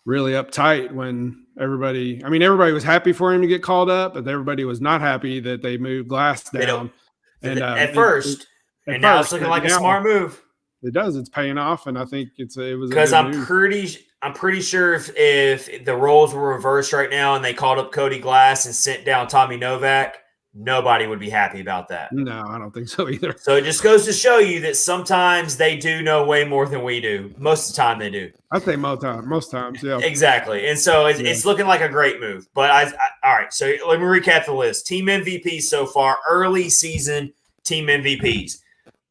really uptight when everybody was happy for him to get called up, but everybody was not happy that they moved Glass down. And at first, now it's looking like a smart move. It does. It's paying off, and I think it was because I'm pretty sure if the roles were reversed right now and they called up Cody Glass and sent down Tommy Novak, nobody would be happy about that. No, I don't think so either. So it just goes to show you that sometimes they do know way more than we do. Most of the time they do. I think most times, yeah. Exactly. And so it's looking like a great move. But all right, so let me recap the list. Team MVPs so far, early season team MVPs.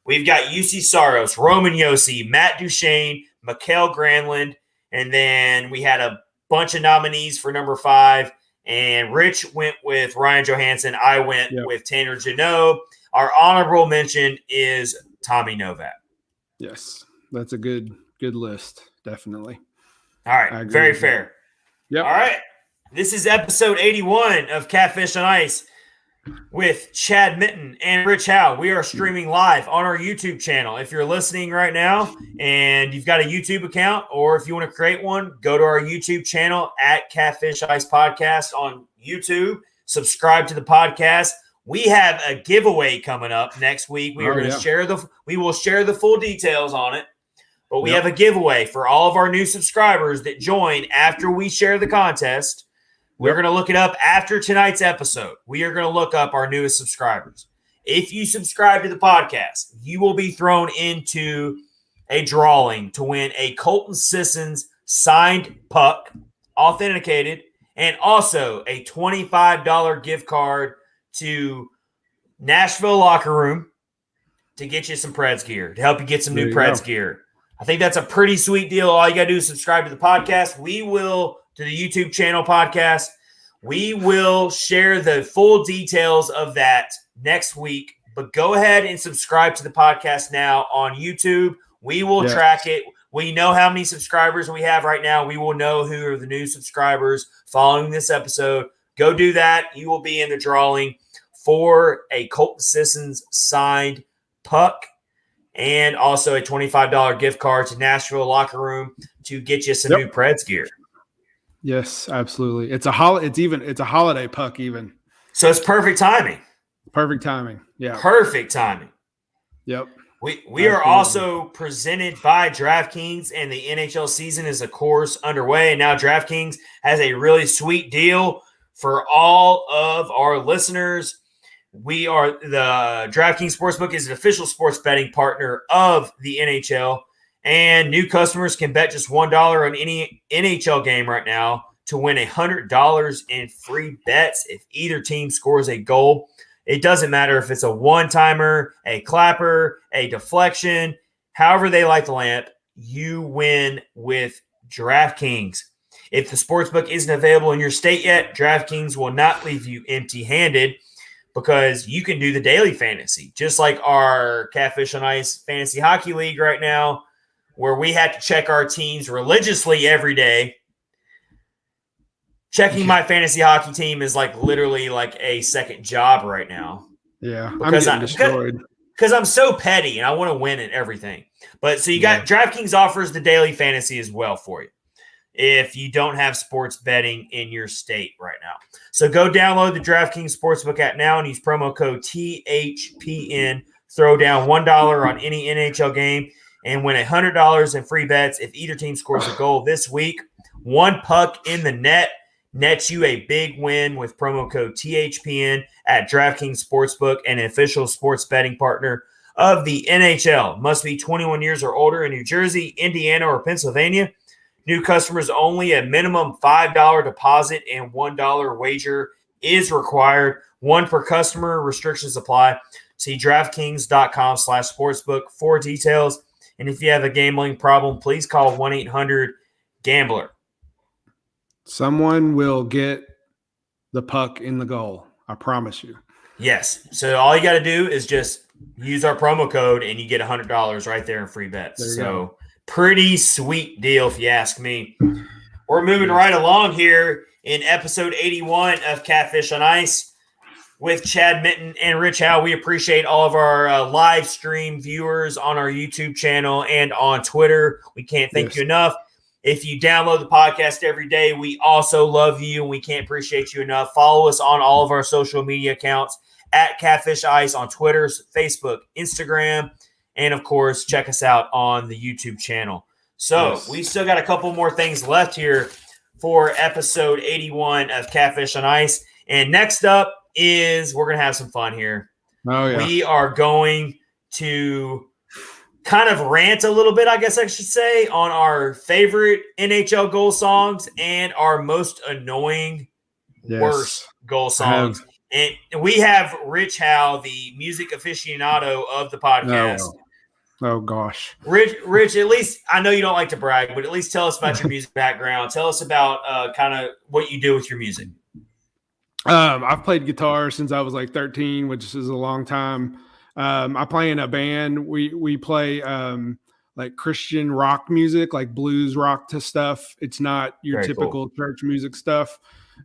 We've got Juuse Saros, Roman Josi, Matt Duchene, Mikael Granlund, and then we had a bunch of nominees for number 5. And Rich went with Ryan Johansson. I went with Tanner Jeannot. Our honorable mention is Tommy Novak. Yes, that's a good list, definitely. All right, very fair. Yep. All right, this is episode 81 of Catfish on Ice. with Chad Mitten and Rich Howe. We are streaming live on our YouTube channel. If you're listening right now and you've got a YouTube account, or if you want to create one, go to our YouTube channel at Catfish Ice Podcast on YouTube. Subscribe to the podcast. We have a giveaway coming up next week. We will share the full details on it. But we have a giveaway for all of our new subscribers that join after we share the contest. We're going to look it up after tonight's episode. We are going to look up our newest subscribers. If you subscribe to the podcast, you will be thrown into a drawing to win a Colton Sissons signed puck, authenticated, and also a $25 gift card to Nashville Locker Room to get you some Preds gear, to help you get some new Preds gear. I think that's a pretty sweet deal. All you got to do is subscribe to the podcast. To the YouTube channel podcast. We will share the full details of that next week, but go ahead and subscribe to the podcast now on YouTube. We will track it. We know how many subscribers we have right now. We will know who are the new subscribers following this episode. Go do that. You will be in the drawing for a Colton Sissons signed puck and also a $25 gift card to Nashville Locker Room to get you some new Preds gear. Yes, absolutely. It's a holiday puck even. So it's perfect timing. Perfect timing. Yeah. Perfect timing. Yep. We are also presented by DraftKings, and the NHL season is, of course, underway. And now DraftKings has a really sweet deal for all of our listeners. The DraftKings Sportsbook is an official sports betting partner of the NHL, and new customers can bet just $1 on any NHL game right now to win $100 in free bets if either team scores a goal. It doesn't matter if it's a one-timer, a clapper, a deflection, however they light the lamp, you win with DraftKings. If the sportsbook isn't available in your state yet, DraftKings will not leave you empty-handed because you can do the daily fantasy, just like our Catfish on Ice Fantasy Hockey League right now, where we have to check our teams religiously every day. Checking my fantasy hockey team is literally like a second job right now. Yeah, I'm getting destroyed. Because I'm so petty and I want to win at everything. But so you got DraftKings offers the daily fantasy as well for you if you don't have sports betting in your state right now. So go download the DraftKings Sportsbook app now and use promo code THPN. Throw down $1 on any NHL game and win $100 in free bets if either team scores a goal this week. One puck in the net nets you a big win with promo code THPN at DraftKings Sportsbook, an official sports betting partner of the NHL. Must be 21 years or older in New Jersey, Indiana, or Pennsylvania. New customers only. A minimum $5 deposit and $1 wager is required. One per customer. Restrictions apply. See DraftKings.com/sportsbook for details. And if you have a gambling problem, please call 1-800-GAMBLER. Someone will get the puck in the goal. I promise you. Yes. So all you got to do is just use our promo code and you get $100 right there in free bets. So pretty sweet deal if you ask me. We're moving right along here in episode 81 of Catfish on Ice with Chad Mitten and Rich Howe. We appreciate all of our live stream viewers on our YouTube channel and on Twitter. We can't thank you enough. If you download the podcast every day, we also love you and we can't appreciate you enough. Follow us on all of our social media accounts at Catfish Ice on Twitter, Facebook, Instagram, and of course, check us out on the YouTube channel. So we still got a couple more things left here for episode 81 of Catfish on Ice. And next up is we're going to have some fun here. Oh, yeah. We are going to kind of rant a little bit, I guess I should say, on our favorite NHL goal songs and our most annoying, worst goal songs. And we have Rich Howe, the music aficionado of the podcast. Oh gosh. Rich, at least I know you don't like to brag, but at least tell us about your music background. Tell us about kind of what you do with your music. I've played guitar since I was like 13, which is a long time. I play in a band. We play like Christian rock music, like blues rock to stuff. It's not your typical church music stuff.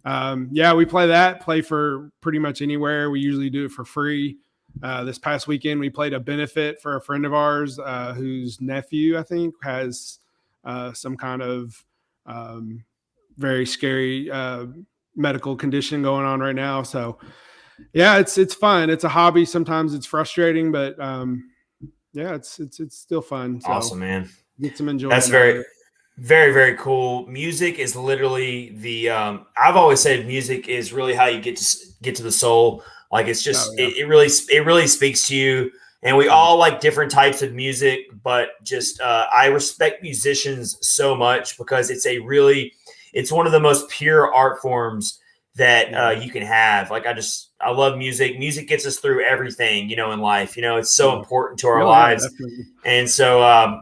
Yeah, we play for pretty much anywhere. We usually do it for free. This past weekend, we played a benefit for a friend of ours whose nephew, I think, has some kind of very scary medical condition going on right now. So, yeah, it's fun. It's a hobby. Sometimes it's frustrating, but yeah, it's still fun. So Awesome, man. Get some enjoyment. That's very, very, very cool. Music is literally the. I've always said music is really how you get to the soul. Like it's just it really speaks to you. And we all like different types of music, but just I respect musicians so much because it's one of the most pure art forms that you can have. Like I love music. Music gets us through everything, in life. It's so important to our lives. Definitely. And so,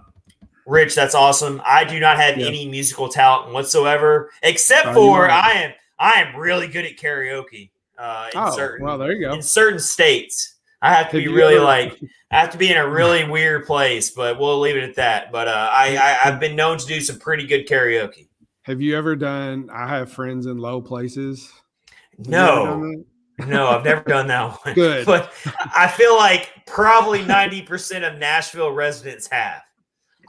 Rich, that's awesome. I do not have any musical talent whatsoever, except for I am really good at karaoke. There you go. In certain states, I have to be really I have to be in a really weird place, but we'll leave it at that. But I've been known to do some pretty good karaoke. Have you ever done I Have Friends in Low Places? No, I've never done that one. Good. But I feel like probably 90% of Nashville residents have.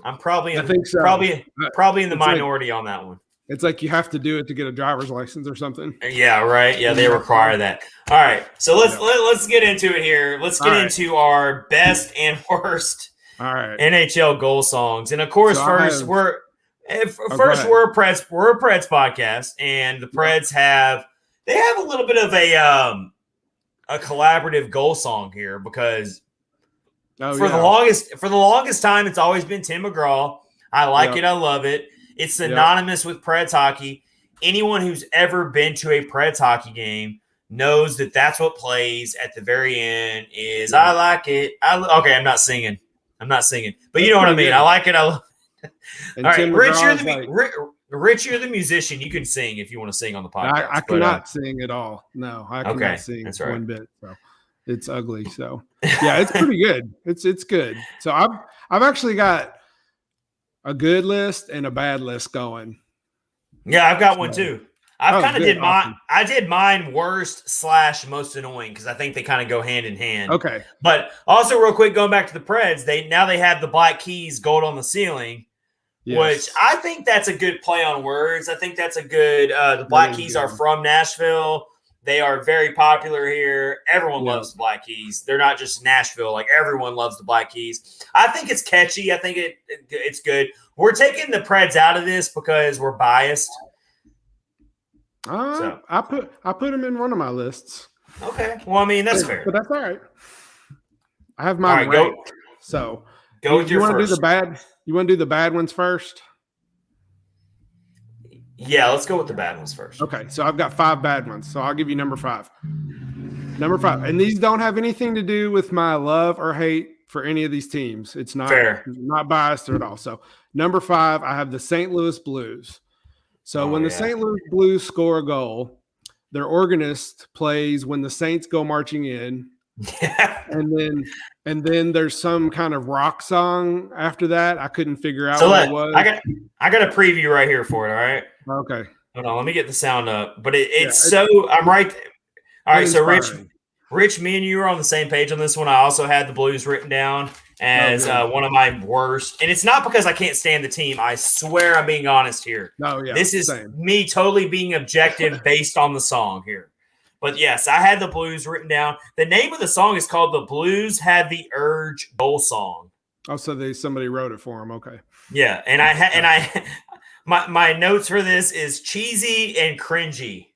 I'm probably in the minority on that one. It's like you have to do it to get a driver's license or something. Yeah, right. Yeah, they require that. All right. So let's get into it here. Let's get into our best and worst NHL goal songs. And of course, we're a Preds podcast, and the Preds have a little bit of a collaborative goal song here because for the longest time it's always been Tim McGraw. I like it. I love it. It's synonymous with Preds hockey. Anyone who's ever been to a Preds hockey game knows that that's what plays at the very end is I like it. Okay, I'm not singing. But you know what I mean. Good. I like it. I love it. All right, Rich, you're the musician. You can sing if you want to sing on the podcast. I cannot sing at all. No, I cannot sing one bit. So it's ugly. So yeah, it's pretty good. It's good. So I've actually got a good list and a bad list going. Yeah, I've got one too. I did mine worst / most annoying because I think they kind of go hand in hand. Okay. But also real quick, going back to the Preds, they have the Black Keys gold on the ceiling, which I think that's a good play on words. I think that's a good the Black Keys are from Nashville. They are very popular here. Everyone loves the Black Keys. They're not just Nashville. Like everyone loves the Black Keys. I think it's catchy. I think it's good. We're taking the Preds out of this because we're biased. I put them in one of my lists. Okay. Well, I mean that's fair. But that's all right. I have mine ranked. So go with your first. You want to do the bad ones first? Yeah, let's go with the bad ones first. Okay, so I've got 5 bad ones. So I'll give you number 5. Number 5. And these don't have anything to do with my love or hate for any of these teams. It's not fair. Not biased at all. So number 5, I have the St. Louis Blues. So when the St. Louis Blues score a goal, their organist plays When the Saints Go Marching In. Yeah. And then there's some kind of rock song after that. I couldn't figure out what it was. I got a preview right here for it, all right? Okay. Hold on, let me get the sound up. But I'm right there. All right, so Rich, me and you were on the same page on this one. I also had the Blues written down as one of my worst. And it's not because I can't stand the team. I swear I'm being honest here. No, yeah. This is me totally being objective based on the song here. But yes, I had the Blues written down. The name of the song is called The Blues Had the Urge Goal Song. Oh, so somebody wrote it for them. Okay. Yeah, and my notes for this is cheesy and cringy.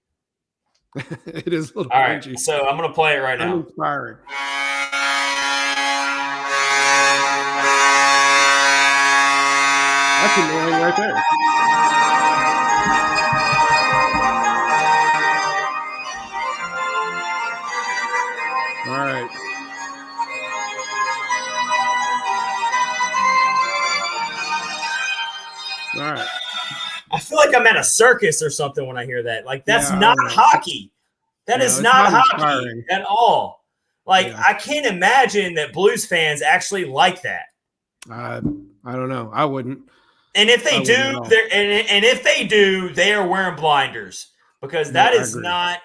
It is a little all cringy. Right, so I'm going to play it right now. Inspiring. That's annoying right there. All right. All right. I feel like I'm at a circus or something when I hear that. Like, that's not hockey. That is not hockey at all. Like, I can't imagine that Blues fans actually like that. I don't know. I wouldn't. And if they do, they are wearing blinders because No, that I is agree. not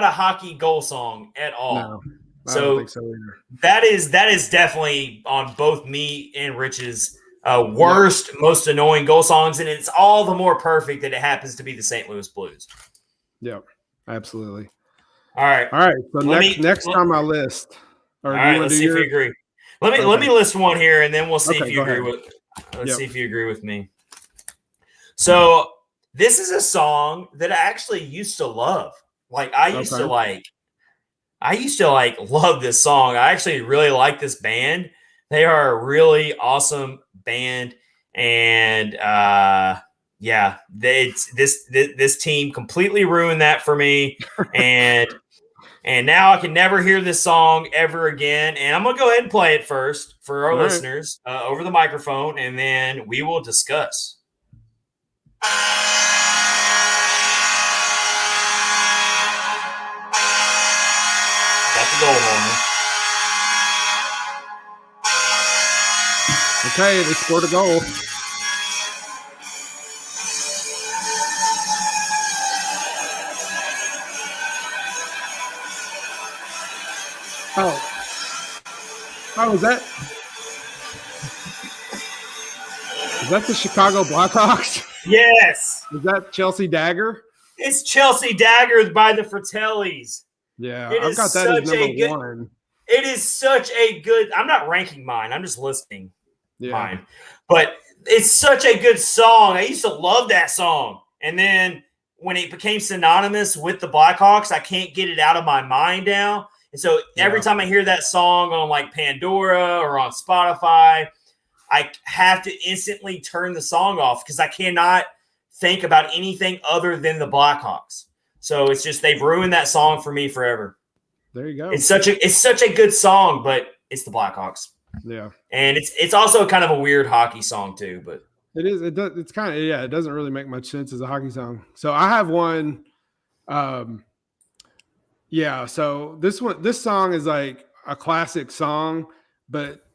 a hockey goal song at all. No, I don't think so either. That is definitely on both me and Rich's worst, most annoying goal songs, and it's all the more perfect that it happens to be the St. Louis Blues. Yep, absolutely. All right. So next on my list. All right, let's see if we agree. Let me list one here, and then we'll see if you agree with. Let's see if you agree with me. So this is a song that I actually used to love. Like I used to love this song. I actually really like this band. They are a really awesome band, and this team completely ruined that for me, and now I can never hear this song ever again. And I'm gonna go ahead and play it first for our listeners over the microphone, and then we will discuss. Got the goal horn. Okay, they scored a goal. Oh, is that the Chicago Blackhawks? Yes. Is that Chelsea Dagger? It's Chelsea Dagger by the Fratellis. Yeah, I've got that as number one. It is such a good. I'm not ranking mine. I'm just listing mine. But it's such a good song. I used to love that song. And then when it became synonymous with the Blackhawks, I can't get it out of my mind now. And so every time I hear that song on like Pandora or on Spotify, I have to instantly turn the song off because I cannot think about anything other than the Blackhawks. So it's just they've ruined that song for me forever. There you go. It's such a good song, but it's the Blackhawks. Yeah, and it's also kind of a weird hockey song too. But it is. It's kind of It doesn't really make much sense as a hockey song. So I have one. So this song is like a classic song, but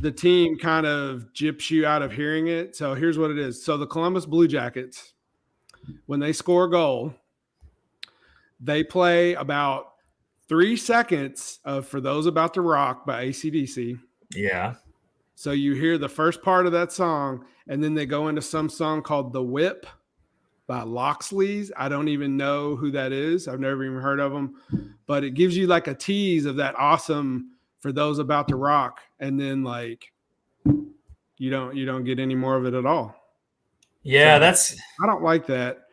the team kind of gyps you out of hearing it. So here's what it is. So the Columbus Blue Jackets, when they score a goal, they play about 3 seconds of For Those About to Rock by AC/DC. Yeah. So you hear the first part of that song, and then they go into some song called The Whip by Loxley's. I don't even know who that is. I've never even heard of them, but it gives you like a tease of that awesome For Those About to Rock. And then like, you don't get any more of it at all. Yeah. So I don't like that.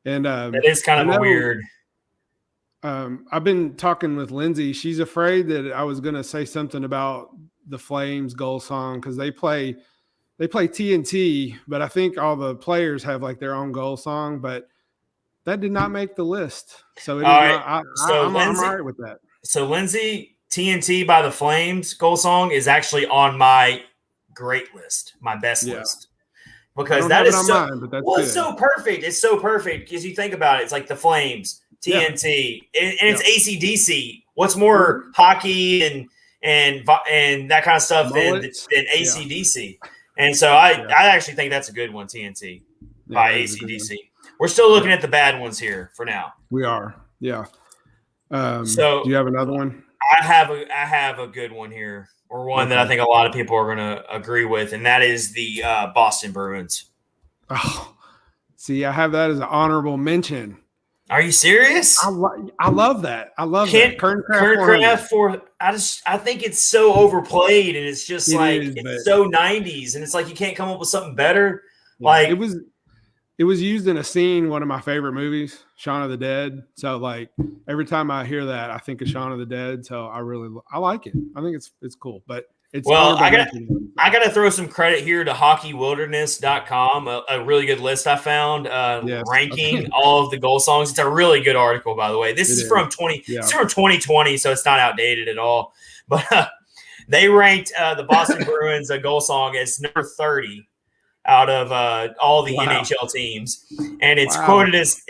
And that is kind of weird. I've been talking with Lindsay. She's afraid that I was going to say something about the Flames goal song because they play TNT, but I think all the players have like their own goal song, but that did not make the list. So I'm all right with that. So Lindsay, TNT by the Flames goal song is actually on my great list, my best list. Because that is it's so perfect. It's so perfect because you think about it. It's like the Flames, TNT, and it's AC/DC. What's more hockey and that kind of stuff than AC/DC? And so I actually think that's a good one, TNT by AC/DC. We're still looking at the bad ones here for now. We are, yeah. So do you have another one? I have a good one here, or one that I think a lot of people are going to agree with, and that is the Boston Bruins. Oh, see, I have that as an honorable mention. Are you serious? I love that. I love that. Kernkraft I think it's so overplayed, and it's just it's so 90s, and it's like you can't come up with something better. Yeah, like it was used in a scene, one of my favorite movies, Shaun of the Dead. So like every time I hear that, I think of Shaun of the Dead. So I like it. I think it's cool, but it's I got to throw some credit here to hockeywilderness.com, a really good list I found ranking all of the goal songs. It's a really good article, by the way. This is from 2020, so it's not outdated at all. But they ranked the Boston Bruins a goal song as number 30 out of all the NHL teams, and it's quoted as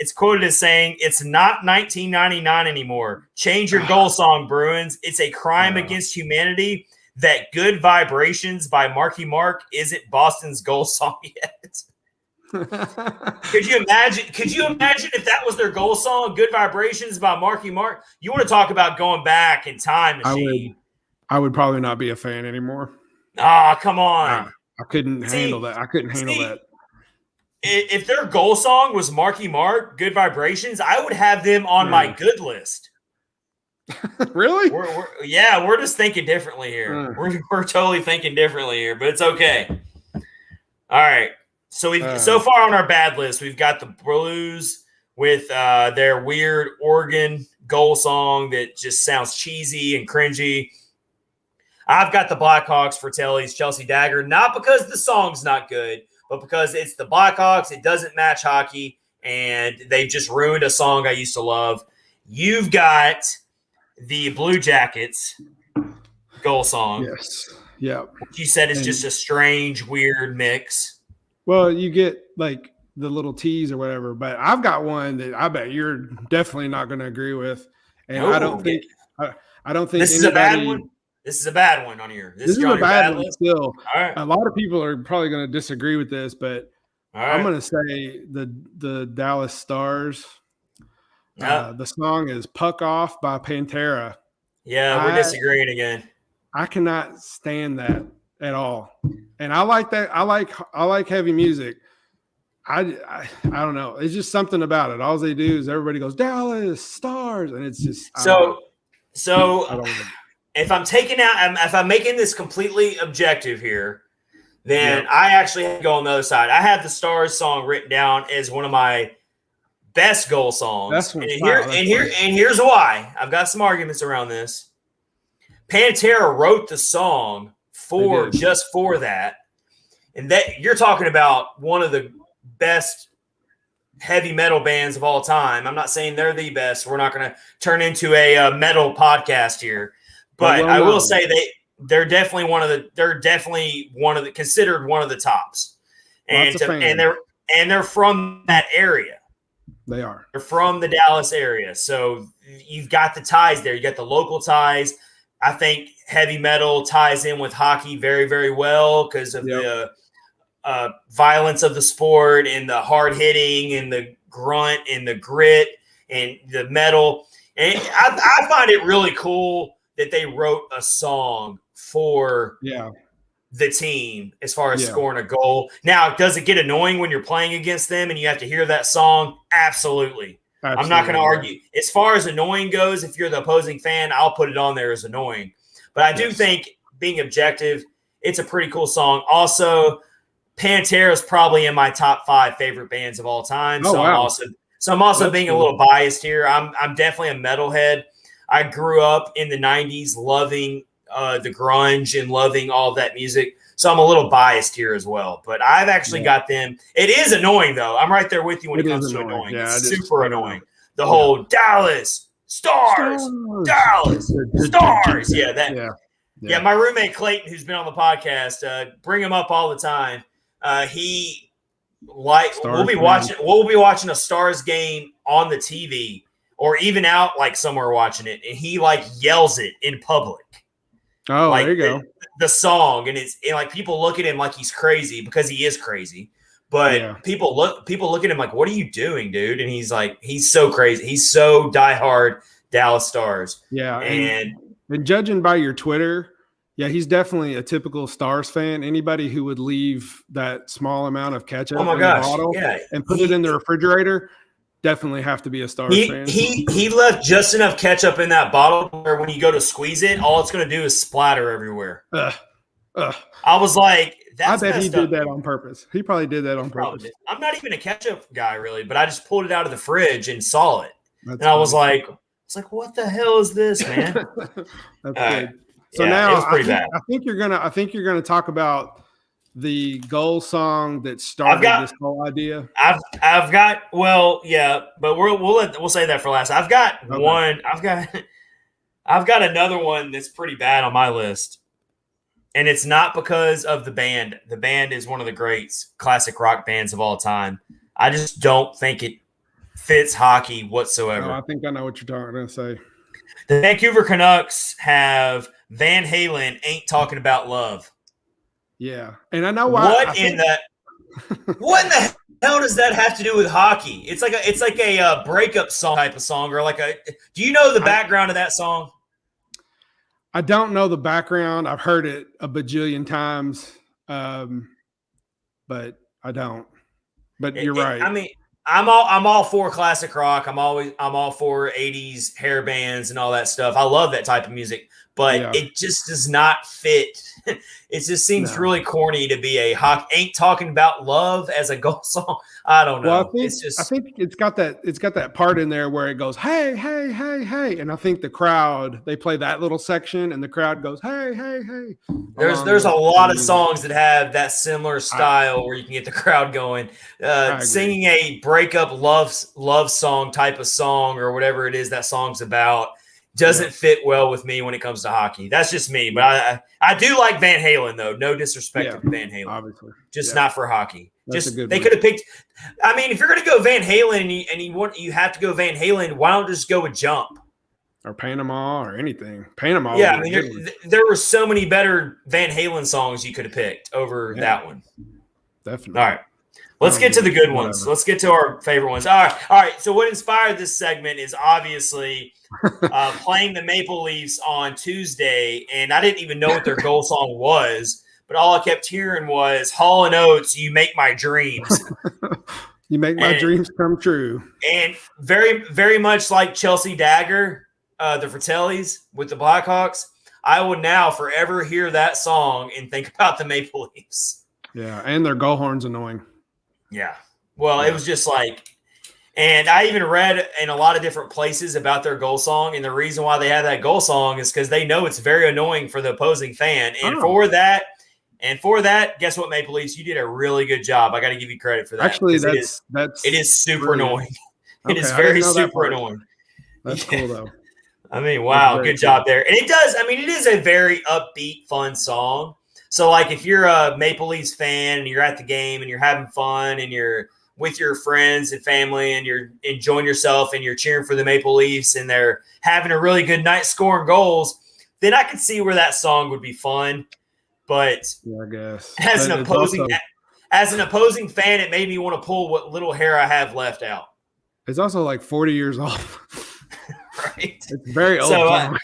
saying, "It's not 1999 anymore. Change your goal song, Bruins. It's a crime against humanity that Good Vibrations by Marky Mark isn't Boston's goal song yet." Could you imagine if that was their goal song, Good Vibrations by Marky Mark? You want to talk about going back in time machine. I would probably not be a fan anymore. Ah, come on. I couldn't handle that. I couldn't handle that. If their goal song was Marky Mark, Good Vibrations, I would have them on my good list. Really? We're just thinking differently here. We're totally thinking differently here, but it's okay. All right. So so far on our bad list, we've got the Blues with their weird organ goal song that just sounds cheesy and cringy. I've got the Blackhawks for Telly's Chelsea Dagger, not because the song's not good, but because it's the Blackhawks. It doesn't match hockey, and they've just ruined a song I used to love. You've got the Blue Jackets goal song. Yes. Yeah. You said it's just a strange, weird mix. Well, you get like the little tease or whatever, but I've got one that I bet you're definitely not going to agree with, and I don't think this is a bad one. This is a bad one on here. This is a bad one still. All right. A lot of people are probably going to disagree with this, but I'm going to say the Dallas Stars. The song is "Puck Off" by Pantera. Yeah, we're disagreeing again. I cannot stand that at all, and I like that. I like heavy music. I don't know. It's just something about it. All they do is everybody goes Dallas Stars, and it's just so. If I'm making this completely objective here, then I actually have to go on the other side. I have the Stars song written down as one of my best goal songs. Here's why. I've got some arguments around this. Pantera wrote the song just for that. And that you're talking about one of the best heavy metal bands of all time. I'm not saying they're the best. We're not going to turn into a metal podcast here. But I will say they're definitely considered one of the tops. And they're from that area. They are. They're from the Dallas area. So you've got the ties there. You got the local ties. I think heavy metal ties in with hockey very, very well because of the violence of the sport and the hard hitting and the grunt and the grit and the metal. And I find it really cool that they wrote a song for the team as far as scoring a goal. Now, does it get annoying when you're playing against them and you have to hear that song? Absolutely. I'm not going to argue. As far as annoying goes, if you're the opposing fan, I'll put it on there as annoying. But I do think, being objective, it's a pretty cool song. Also, Pantera is probably in my top 5 favorite bands of all time. I'm also being a little biased here. I'm definitely a metalhead. I grew up in the 90s loving the grunge and loving all of that music. So I'm a little biased here as well. But I've actually got them. It is annoying, though. I'm right there with you when it comes to annoying. Yeah, it's super annoying. The whole Dallas Stars. Dallas Stars. Yeah, my roommate Clayton, who's been on the podcast, bring him up all the time. We'll be watching a Stars game on the TV or even out like somewhere watching it, and he like yells it in public. Oh, like, there you go. The song, and like people look at him like he's crazy because he is crazy. But people look at him like, "What are you doing, dude?" And he's like, he's so crazy. He's so diehard Dallas Stars. Yeah, and judging by your Twitter, he's definitely a typical Stars fan. Anybody who would leave that small amount of ketchup in the bottle and put it in the refrigerator definitely have to be a Stars fan. He left just enough ketchup in that bottle where when you go to squeeze it, all it's going to do is splatter everywhere. I was like, that's I bet he did that on purpose. He probably did that on purpose. I'm not even a ketchup guy, really, but I just pulled it out of the fridge and saw it. I was like, what the hell is this, man? That's good. So now I think you're gonna talk about the goal song that started this whole idea. I've got but we'll say that for last. I've got one. I've got another one that's pretty bad on my list, and it's not because of the band. The band is one of the great classic rock bands of all time. I just don't think it fits hockey whatsoever. I think I know what you're going to say. The Vancouver Canucks have Van Halen "Ain't Talking About Love." Yeah, and I know why. What in the hell does that have to do with hockey? It's like a breakup song type of song, or like a. Do you know the background of that song? I don't know the background. I've heard it a bajillion times, but I don't. But you're right. I mean, I'm all for classic rock. I'm all for 80s hair bands and all that stuff. I love that type of music, but it just does not fit. It just seems really corny to be a ain't talking about love as a goal song. I don't know. Well, I think it's got that part in there where it goes, hey, hey, hey, hey. And I think the crowd, they play that little section and the crowd goes, hey, hey, hey. There's a lot of songs that have that similar style where you can get the crowd going. Singing a breakup love song type of song or whatever it is that song's about doesn't fit well with me when it comes to hockey. That's just me. But I do like Van Halen, though. No disrespect to Van Halen. Obviously. Just not for hockey. That's they could have picked. I mean, if you're going to go Van Halen and you have to go Van Halen, why don't just go with Jump? Or Panama or anything. Panama. Yeah, I mean, there were so many better Van Halen songs you could have picked over that one. Definitely. All right. Let's get to the good ones. Let's get to our favorite ones. All right. So what inspired this segment is obviously playing the Maple Leafs on Tuesday, and I didn't even know what their goal song was, but all I kept hearing was Hall & Oates, "You Make My Dreams." You make my dreams come true. And very, very much like Chelsea Dagger, the Fratellis with the Blackhawks, I would now forever hear that song and think about the Maple Leafs. Yeah, and their goal horn's annoying. Yeah. Well, it was just like, and I even read in a lot of different places about their goal song, and the reason why they have that goal song is because they know it's very annoying for the opposing fan. And for that, guess what, Maple Leafs? You did a really good job. I got to give you credit for that. Actually, it is super annoying. Okay, it is very super annoying. That's cool though. I mean, wow, good job there. And it does. I mean, it is a very upbeat, fun song. So, like, if you're a Maple Leafs fan and you're at the game and you're having fun and you're with your friends and family and you're enjoying yourself and you're cheering for the Maple Leafs and they're having a really good night scoring goals, then I can see where that song would be fun. But I guess as an opposing fan, it made me want to pull what little hair I have left out. It's also like 40 years old. Right. It's very old. So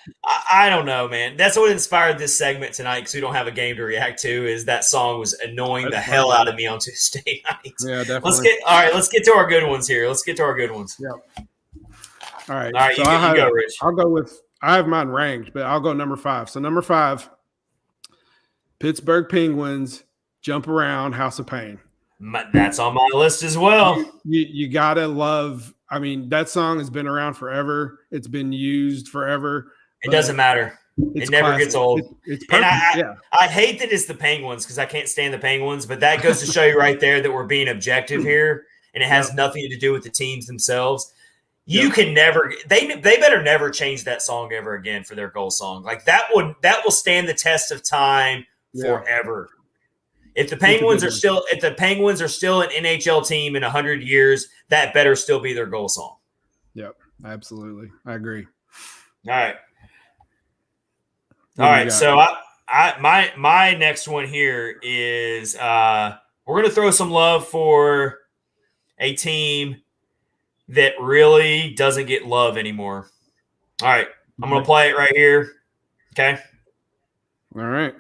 I don't know, man. That's what inspired this segment tonight, because we don't have a game to react to. Is that song was annoying the hell out of me on Tuesday night. Yeah, definitely. Let's get to our good ones here. Yep. All right. So you go, Rich. I have mine ranked, but I'll go number 5. So number 5, Pittsburgh Penguins, "Jump Around, House of Pain." That's on my list as well. You gotta love. I mean, that song has been around forever. It's been used forever. It doesn't matter. It never gets old. It's perfect. And I hate that it's the Penguins, because I can't stand the Penguins, but that goes to show you right there that we're being objective here, and it has nothing to do with the teams themselves. You can never – they better never change that song ever again for their goal song. Like, that will stand the test of time forever. If the Penguins are still an NHL team in 100 years, that better still be their goal song. Yep, absolutely. I agree. All right. So my next one here is we're going to throw some love for a team that really doesn't get love anymore. All right. I'm going to play it right here. Okay. All right.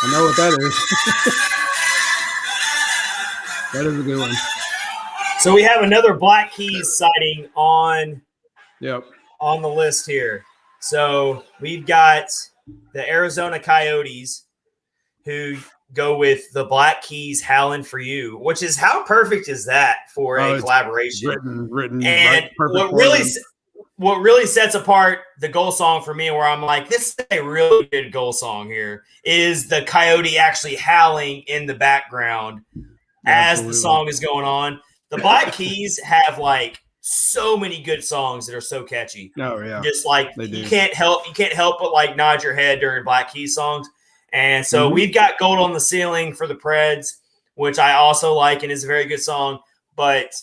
I know what that is. That is a good one. So we have another Black Keys sighting on the list here. So we've got the Arizona Coyotes, who go with the Black Keys "Howlin' for You," which is, how perfect is that for a collaboration? Written and what really sets apart the goal song for me, where I'm like, this is a really good goal song here, is the coyote actually howling in the background as the song is going on. The Black Keys have like so many good songs that are so catchy. Oh yeah. Just like you can't help but like nod your head during Black Keys songs. And so we've got "Gold on the Ceiling" for the Preds. which I also like and is a very good song. But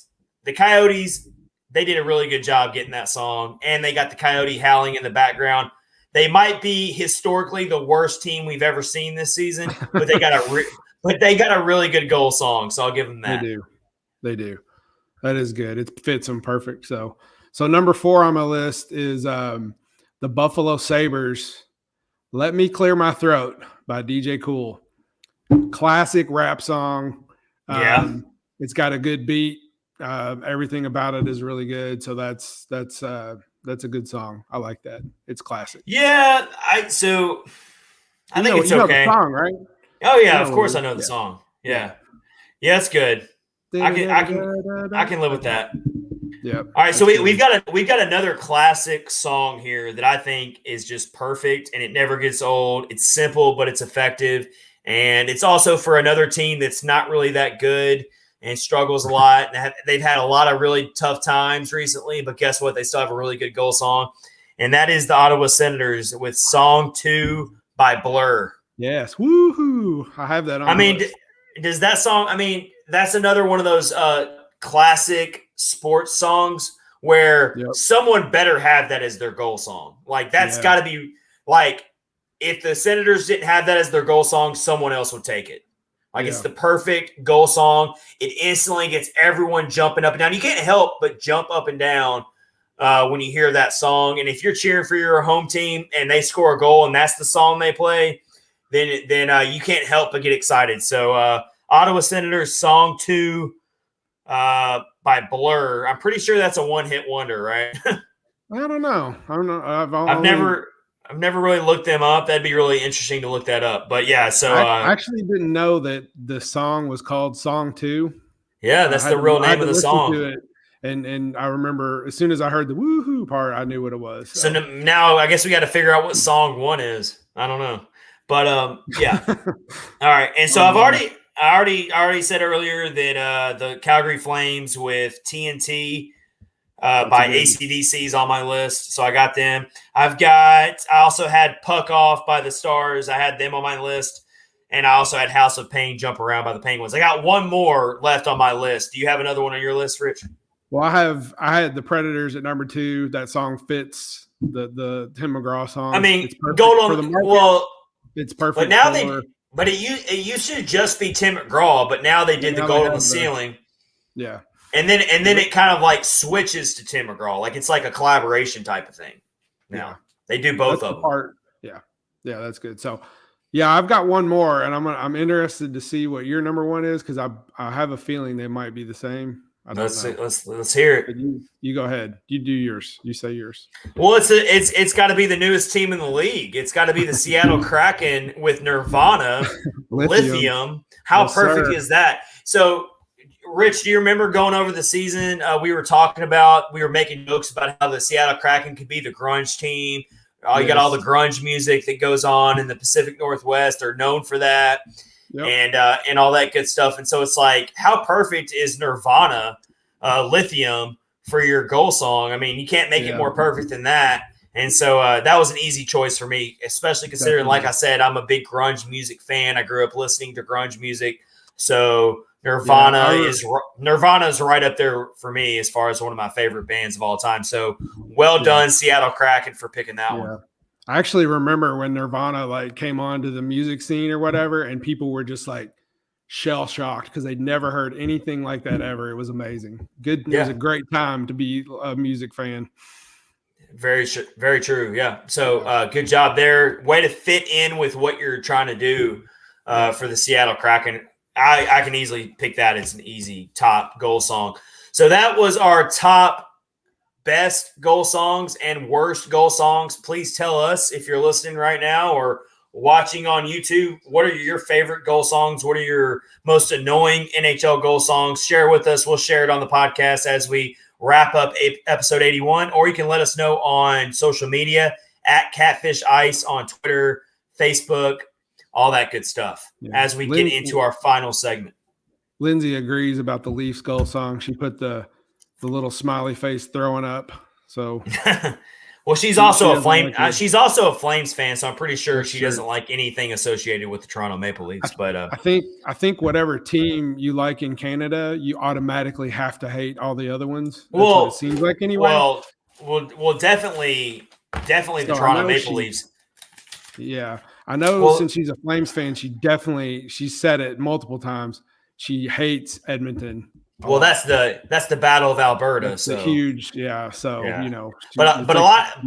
the Coyotes, they did a really good job getting that song, and they got the coyote howling in the background. They might be historically the worst team we've ever seen this season, but they got a really good goal song, so I'll give them that. They do. That is good. It fits them perfect. So number 4 on my list is the Buffalo Sabres. Let Me Clear My Throat by DJ Kool. Classic rap song. It's got a good beat. Everything about it is really good. So that's a good song. I like that. It's classic. Yeah, I think it's okay. You know the song, right? Oh yeah, of course I know the song. Yeah, it's good. I can live with that. Yeah. All right, so we've got another classic song here that I think is just perfect, and it never gets old. It's simple, but it's effective, and it's also for another team that's not really that good and struggles a lot. They've had a lot of really tough times recently, but guess what? They still have a really good goal song, and that is the Ottawa Senators with Song 2 by Blur. Yes. Woohoo. I have that on. I mean, does that song, that's another one of those classic sports songs where someone better have that as their goal song. Like, that's got to be, like, if the Senators didn't have that as their goal song, someone else would take it. Like, it's the perfect goal song. It instantly gets everyone jumping up and down. You can't help but jump up and down when you hear that song. And if you're cheering for your home team and they score a goal and that's the song they play, then you can't help but get excited. So Ottawa Senators Song 2 by Blur. I'm pretty sure that's a one-hit wonder, right? I don't know. I've never really looked them up. That'd be really interesting to look that up. But yeah, so I actually didn't know that the song was called Song 2. Yeah, that's the real name of the song. To it, and I remember as soon as I heard the woohoo part, I knew what it was. So now I guess we got to figure out what song 1 is. I don't know. But yeah. All right. And so I already said earlier that the Calgary Flames with TNT by AC/DC is on my list. So I got them. I also had Puck Off by the Stars. I had them on my list. And I also had House of Pain, Jump Around by the Penguins. I got one more left on my list. Do you have another one on your list, Rich? Well, I had the Predators at number 2. That song fits the Tim McGraw song. It's Gold on the market. Well, it's perfect. But now it used to just be Tim McGraw, but now they did the Gold on the Ceiling. Yeah. And then it kind of like switches to Tim McGraw. Like it's like a collaboration type of thing. Now they do both of them. Yeah, that's good. So yeah, I've got one more, and I'm interested to see what your number 1 is because I have a feeling they might be the same. Let's hear it. You go ahead. You do yours. You say yours. Well, it's got to be the newest team in the league. It's got to be the Seattle Kraken with Nirvana, Lithium. How perfect is that? So, Rich, do you remember going over the season? We were making jokes about how the Seattle Kraken could be the grunge team. You got all the grunge music that goes on in the Pacific Northwest. They're known for that. Yep. And all that good stuff. And so it's like, how perfect is Nirvana, Lithium for your goal song? I mean, you can't make it more perfect than that. And so that was an easy choice for me, especially considering, like I said, I'm a big grunge music fan. I grew up listening to grunge music. So Nirvana is right up there for me as far as one of my favorite bands of all time. So well done, Seattle Kraken, for picking that one. I actually remember when Nirvana like came onto the music scene or whatever, and people were just like shell shocked because they'd never heard anything like that ever. It was amazing. It was a great time to be a music fan. Very true. Yeah. So good job there. Way to fit in with what you're trying to do for the Seattle Kraken. I can easily pick that as an easy top goal song. So that was our top best goal songs and worst goal songs. Please tell us if you're listening right now or watching on YouTube, what are your favorite goal songs? What are your most annoying NHL goal songs? Share with us. We'll share it on the podcast as we wrap up episode 81, or you can let us know on social media at Catfish Ice on Twitter, Facebook, all that good stuff as we get into our final segment. Lindsay agrees about the Leafs goal song. She put the little smiley face throwing up. So, well, Well, she's also a Flame. Like She's also a Flames fan, so I'm pretty sure she sure. doesn't like anything associated with the Toronto Maple Leafs. But I think whatever team you like in Canada, you automatically have to hate all the other ones. That's what it seems like anyway. Well, definitely the Toronto Maple Leafs. Yeah, I know. Since she's a Flames fan, she said it multiple times. She hates Edmonton. Well, that's the Battle of Alberta. That's so huge, yeah. So but a lot.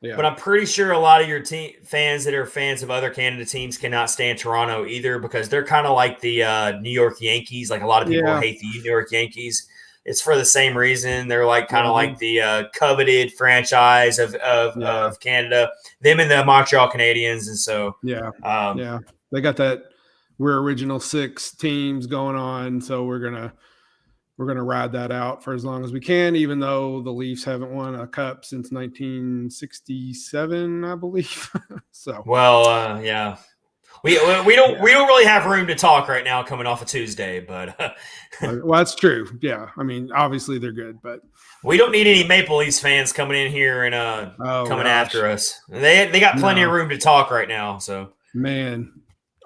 But I'm pretty sure a lot of your team fans that are fans of other Canada teams cannot stand Toronto either, because they're kind of like the New York Yankees. Like a lot of people hate the New York Yankees. It's for the same reason. They're like kind of like the coveted franchise of Canada. Them and the Montreal Canadiens, and so they got that. We're original 6 teams going on, so we're gonna ride that out for as long as we can, even though the Leafs haven't won a cup since 1967, I believe. So we don't really have room to talk right now coming off a Tuesday, but well, that's true. Yeah, I mean, obviously they're good, but we don't need any Maple Leafs fans coming in here and coming after us. They got plenty of room to talk right now. So man.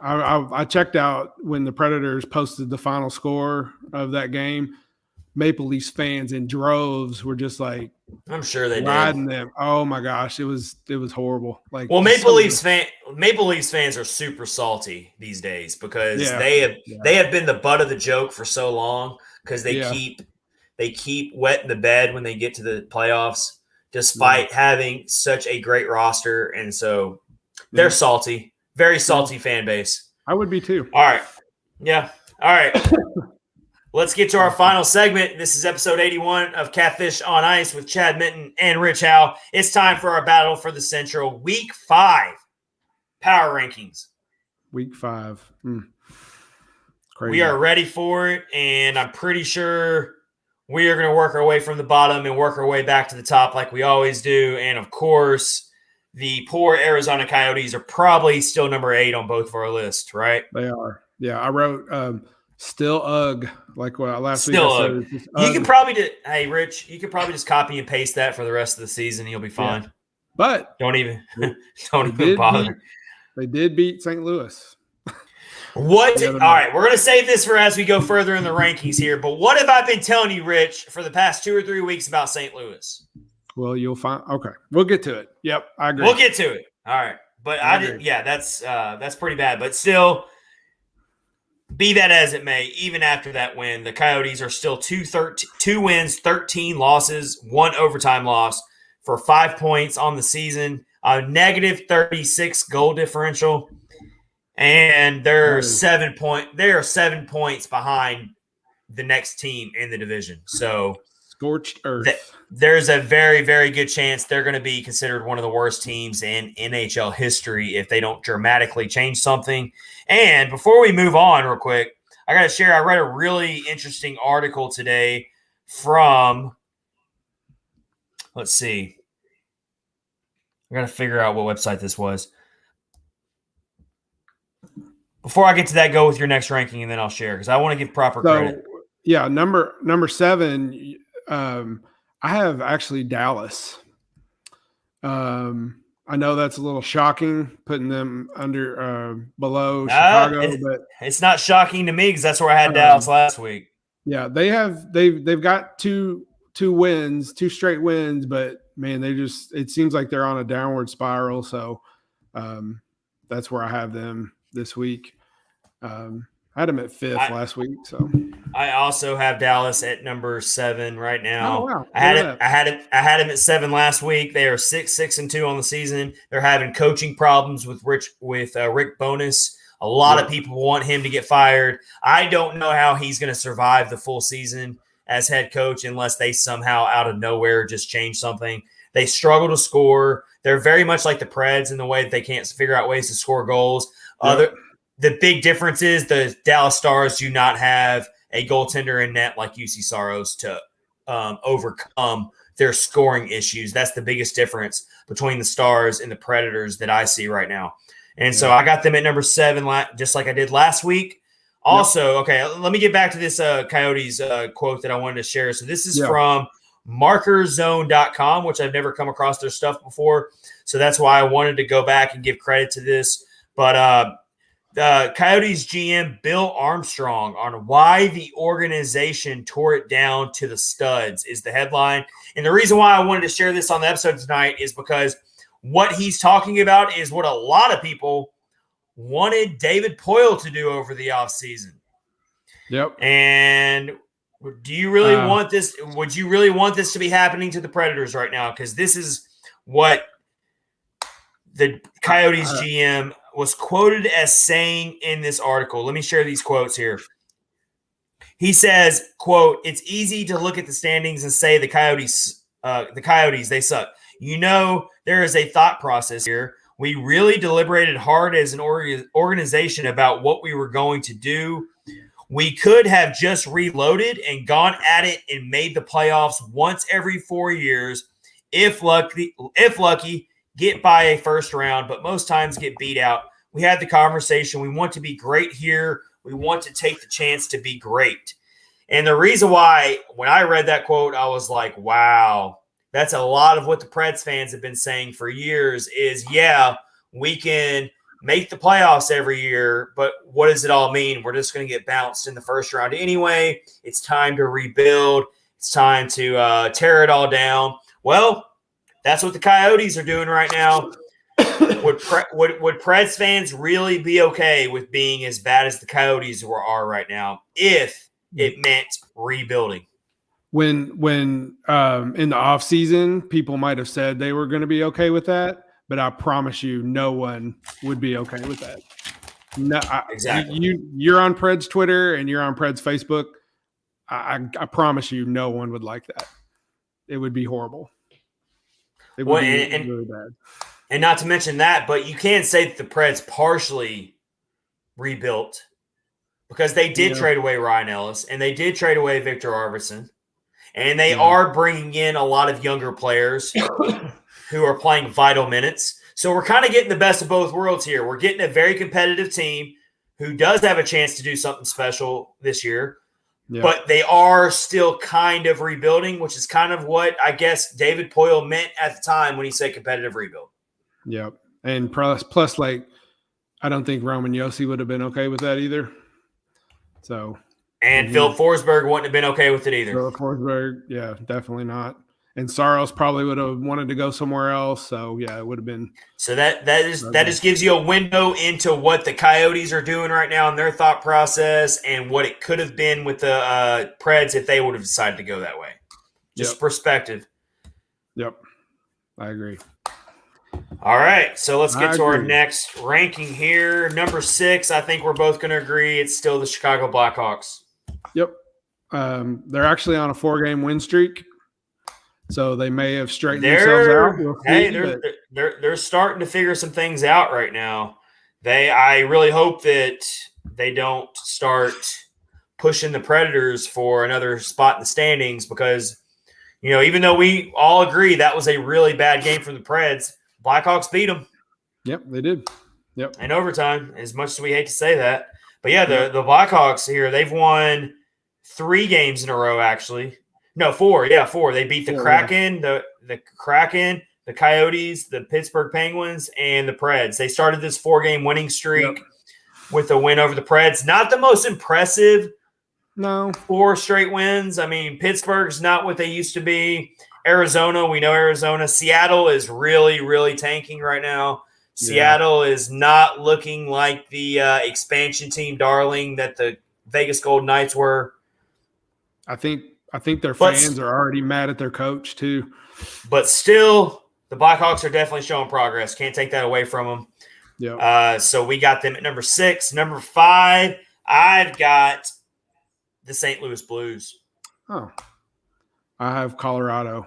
I checked out when the Predators posted the final score of that game. Maple Leafs fans in droves were just like, I'm sure they riding did. them. Oh my gosh, it was horrible. Like, well, Maple Leafs fans are super salty these days because they have been the butt of the joke for so long because they keep wetting the bed when they get to the playoffs, despite having such a great roster, and so they're salty. Very salty fan base. I would be too. All right. Yeah. All right. Let's get to our final segment. This is episode 81 of Catfish on Ice with Chad Minton and Rich Howe. It's time for our battle for the Central Week 5 power rankings. Week 5. Crazy. We are ready for it, and I'm pretty sure we are going to work our way from the bottom and work our way back to the top like we always do. And, of course, the poor Arizona Coyotes are probably still number 8 on both of our lists, right? They are. Yeah, I wrote still UGG like last week. Still UGG. You could probably hey Rich, you could probably just copy and paste that for the rest of the season and you'll be fine. Yeah. But don't even bother. They did beat St. Louis. All right, we're going to save this for as we go further in the rankings here, but what have I been telling you, Rich, for the past 2 or 3 weeks about St. Louis? Well, you'll find. Okay, we'll get to it. Yep, I agree. We'll get to it. All right, but I did. Yeah, that's pretty bad. But still, be that as it may, even after that win, the Coyotes are still 2 wins, 13 losses, 1 overtime loss for 5 points on the season, a negative 36 goal differential, and they're 7 points behind the next team in the division. So. Scorched earth. There's a very, very good chance they're going to be considered one of the worst teams in NHL history if they don't dramatically change something. And before we move on real quick, I got to share, I read a really interesting article today from, let's see. I got to figure out what website this was. Before I get to that, go with your next ranking and then I'll share because I want to give proper credit. Yeah, number 7, I have actually Dallas. I know that's a little shocking, putting them below Chicago, but it's not shocking to me because that's where I had Dallas last week. Yeah, they've got two wins, 2 straight wins, but man, it seems like they're on a downward spiral. So that's where I have them this week. I had them at 5th last week. So I also have Dallas at number 7 right now. Oh, wow. I had him at 7 last week. They are 6-2 on the season. They're having coaching problems with Rick Bowness. A lot of people want him to get fired. I don't know how he's going to survive the full season as head coach unless they somehow out of nowhere just change something. They struggle to score. They're very much like the Preds in the way that they can't figure out ways to score goals. The big difference is the Dallas Stars do not have a goaltender in net like Juuse Saros to overcome their scoring issues. That's the biggest difference between the Stars and the Predators that I see right now. And so I got them at number 7, just like I did last week. Also, okay, let me get back to this Coyotes quote that I wanted to share. So this is from markerzone.com, which I've never come across their stuff before. So that's why I wanted to go back and give credit to this. But the Coyotes GM Bill Armstrong on why the organization tore it down to the studs is the headline. And the reason why I wanted to share this on the episode tonight is because what he's talking about is what a lot of people wanted David Poile to do over the offseason. Yep. And do you really want this? Would you really want this to be happening to the Predators right now? Because this is what the Coyotes GM was quoted as saying in this article. Let me share these quotes here. He says, quote, "It's easy to look at the standings and say the Coyotes, they suck. You know, there is a thought process here. We really deliberated hard as an organization about what we were going to do. We could have just reloaded and gone at it and made the playoffs once every 4 years. If lucky, get by a first round, but most times get beat out. We had the conversation. We want to be great here. We want to take the chance to be great." And the reason why, when I read that quote, I was like, wow, that's a lot of what the Preds fans have been saying for years is, yeah, we can make the playoffs every year, but what does it all mean? We're just going to get bounced in the first round anyway. It's time to rebuild. It's time to tear it all down. Well, that's what the Coyotes are doing right now. Would Preds fans really be okay with being as bad as the Coyotes are right now if it meant rebuilding? When in the offseason, people might have said they were going to be okay with that, but I promise you, no one would be okay with that. No, exactly. You're on Preds Twitter and you're on Preds Facebook. I promise you, no one would like that. It would be horrible. It would be really bad. And not to mention that, but you can say that the Preds partially rebuilt because they did trade away Ryan Ellis and they did trade away Victor Arvidsson. And they are bringing in a lot of younger players who are playing vital minutes. So we're kind of getting the best of both worlds here. We're getting a very competitive team who does have a chance to do something special this year. Yeah. But they are still kind of rebuilding, which is kind of what I guess David Poile meant at the time when he said competitive rebuild. Yep. And plus, like, I don't think Roman Josi would have been okay with that either. So. And Phil Forsberg wouldn't have been okay with it either. Phil Forsberg, yeah, definitely not. And Saros probably would have wanted to go somewhere else. So, yeah, it would have been. So that just gives you a window into what the Coyotes are doing right now in their thought process and what it could have been with the Preds if they would have decided to go that way. Just perspective. Yep, I agree. All right, so let's get to our next ranking here. Number 6, I think we're both going to agree it's still the Chicago Blackhawks. Yep. They're actually on a 4-game win streak. So they may have straightened themselves out. We'll see, they're starting to figure some things out right now. I really hope that they don't start pushing the Predators for another spot in the standings because, you know, even though we all agree that was a really bad game from the Preds, Blackhawks beat them. Yep, they did. Yep. In overtime, as much as we hate to say that. But, yeah, the Blackhawks here, they've won 3 games in a row, actually. No, 4. Yeah, 4. They beat the Kraken, the Kraken, the Coyotes, the Pittsburgh Penguins, and the Preds. They started this 4-game winning streak with a win over the Preds. Not the most impressive 4 straight wins. I mean, Pittsburgh's not what they used to be. Arizona, we know Arizona. Seattle is really, really tanking right now. Seattle is not looking like the expansion team darling that the Vegas Golden Knights were. I think their fans are already mad at their coach too. But still, the Blackhawks are definitely showing progress. Can't take that away from them. Yeah. So we got them at number 6. Number 5, I've got the St. Louis Blues. Oh. I have Colorado.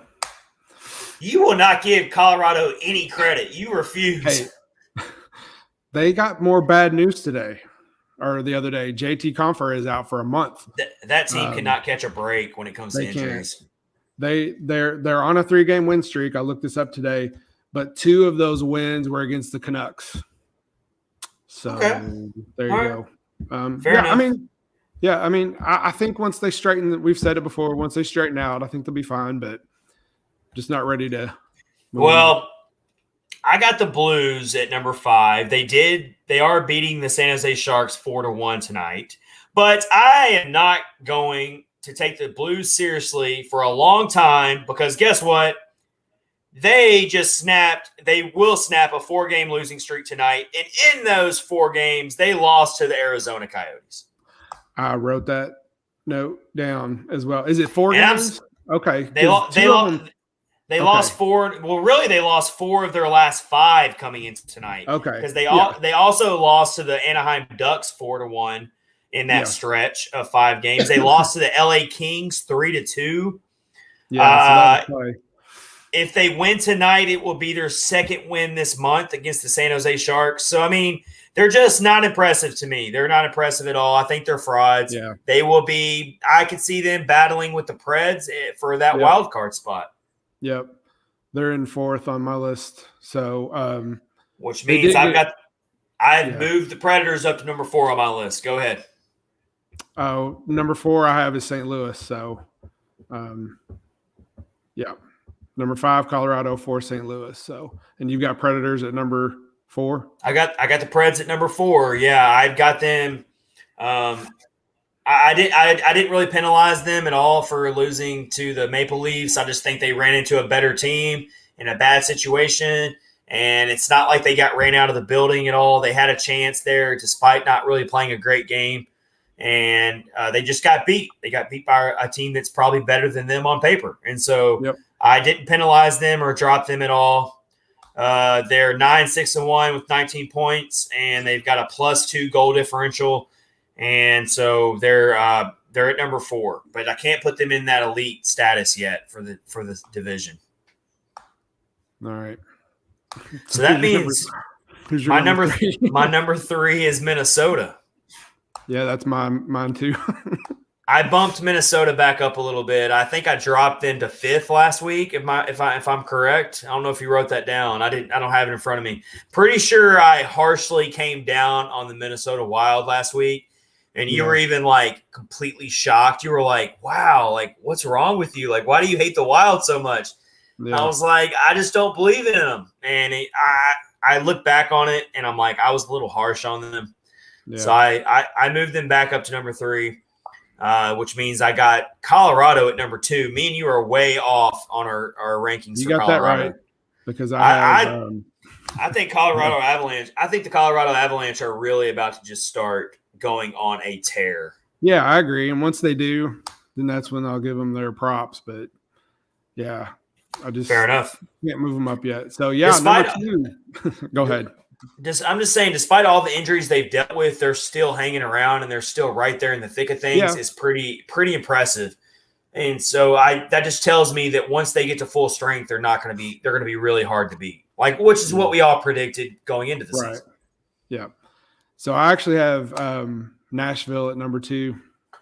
You will not give Colorado any credit. You refuse. Hey, they got more bad news today. Or the other day, JT Compher is out for a month. That team cannot catch a break when it comes to injuries. They're on a 3-game win streak. I looked this up today, but 2 of those wins were against the Canucks. So there you go. Fair enough. I mean, Yeah, I mean, I think once they straighten, we've said it before, once they straighten out, I think they'll be fine, but just not ready to move on. Well, I got the Blues at number 5. They are beating the San Jose Sharks 4-1 tonight, but I am not going to take the Blues seriously for a long time because guess what? They will snap a 4-game losing streak tonight, and in those 4 games, they lost to the Arizona Coyotes. I wrote that note down as well. Is it 4 games? Okay. They lost 4. Well, really, they lost 4 of their last 5 coming into tonight. Okay. Because they also lost to the Anaheim Ducks 4-1 in that stretch of 5 games. They lost to the LA Kings 3-2. Yeah. If they win tonight, it will be their 2nd win this month against the San Jose Sharks. So, I mean, they're just not impressive to me. They're not impressive at all. I think they're frauds. Yeah. They will be – I could see them battling with the Preds for that wild card spot. Yep. They're in 4th on my list. So which means I've moved the Predators up to number 4 on my list. Go ahead. Oh, number 4 I have is St. Louis. So Number 5, Colorado, 4, St. Louis. So, and you've got Predators at number 4. I got the Preds at number 4. Yeah, I've got them. I didn't really penalize them at all for losing to the Maple Leafs. I just think they ran into a better team in a bad situation, and it's not like they got ran out of the building at all. They had a chance there despite not really playing a great game, and they just got beat. They got beat by a team that's probably better than them on paper, and so I didn't penalize them or drop them at all. They're 9-6-1 with 19 points, and they've got a +2 goal differential. And so they're at number 4, but I can't put them in that elite status yet for the division. All right. So that means my number 3 is Minnesota. Yeah, that's mine too. I bumped Minnesota back up a little bit. I think I dropped them to 5th last week. If I'm correct, I don't know if you wrote that down. I don't have it in front of me. Pretty sure I harshly came down on the Minnesota Wild last week. And you were even like completely shocked. You were like, wow, like what's wrong with you? Like, why do you hate the Wild so much? Yeah. I was like, I just don't believe in them. And I look back on it and I'm like, I was a little harsh on them. Yeah. So I moved them back up to number 3, which means I got Colorado at number 2. Me and you are way off on our rankings. You for got Colorado. That right. Because I think Colorado Avalanche. I think the Colorado Avalanche are really about to just start going on a tear. Yeah, I agree. And once they do, then that's when I'll give them their props. But yeah, I just fair enough. Can't move them up yet. So yeah, number 2. Go ahead. I'm just saying, despite all the injuries they've dealt with, they're still hanging around and they're still right there in the thick of things. Yeah. It's pretty impressive. And so that just tells me that once they get to full strength, they're going to be really hard to beat. Like, which is what we all predicted going into the season. Yeah. So I actually have Nashville at number 2.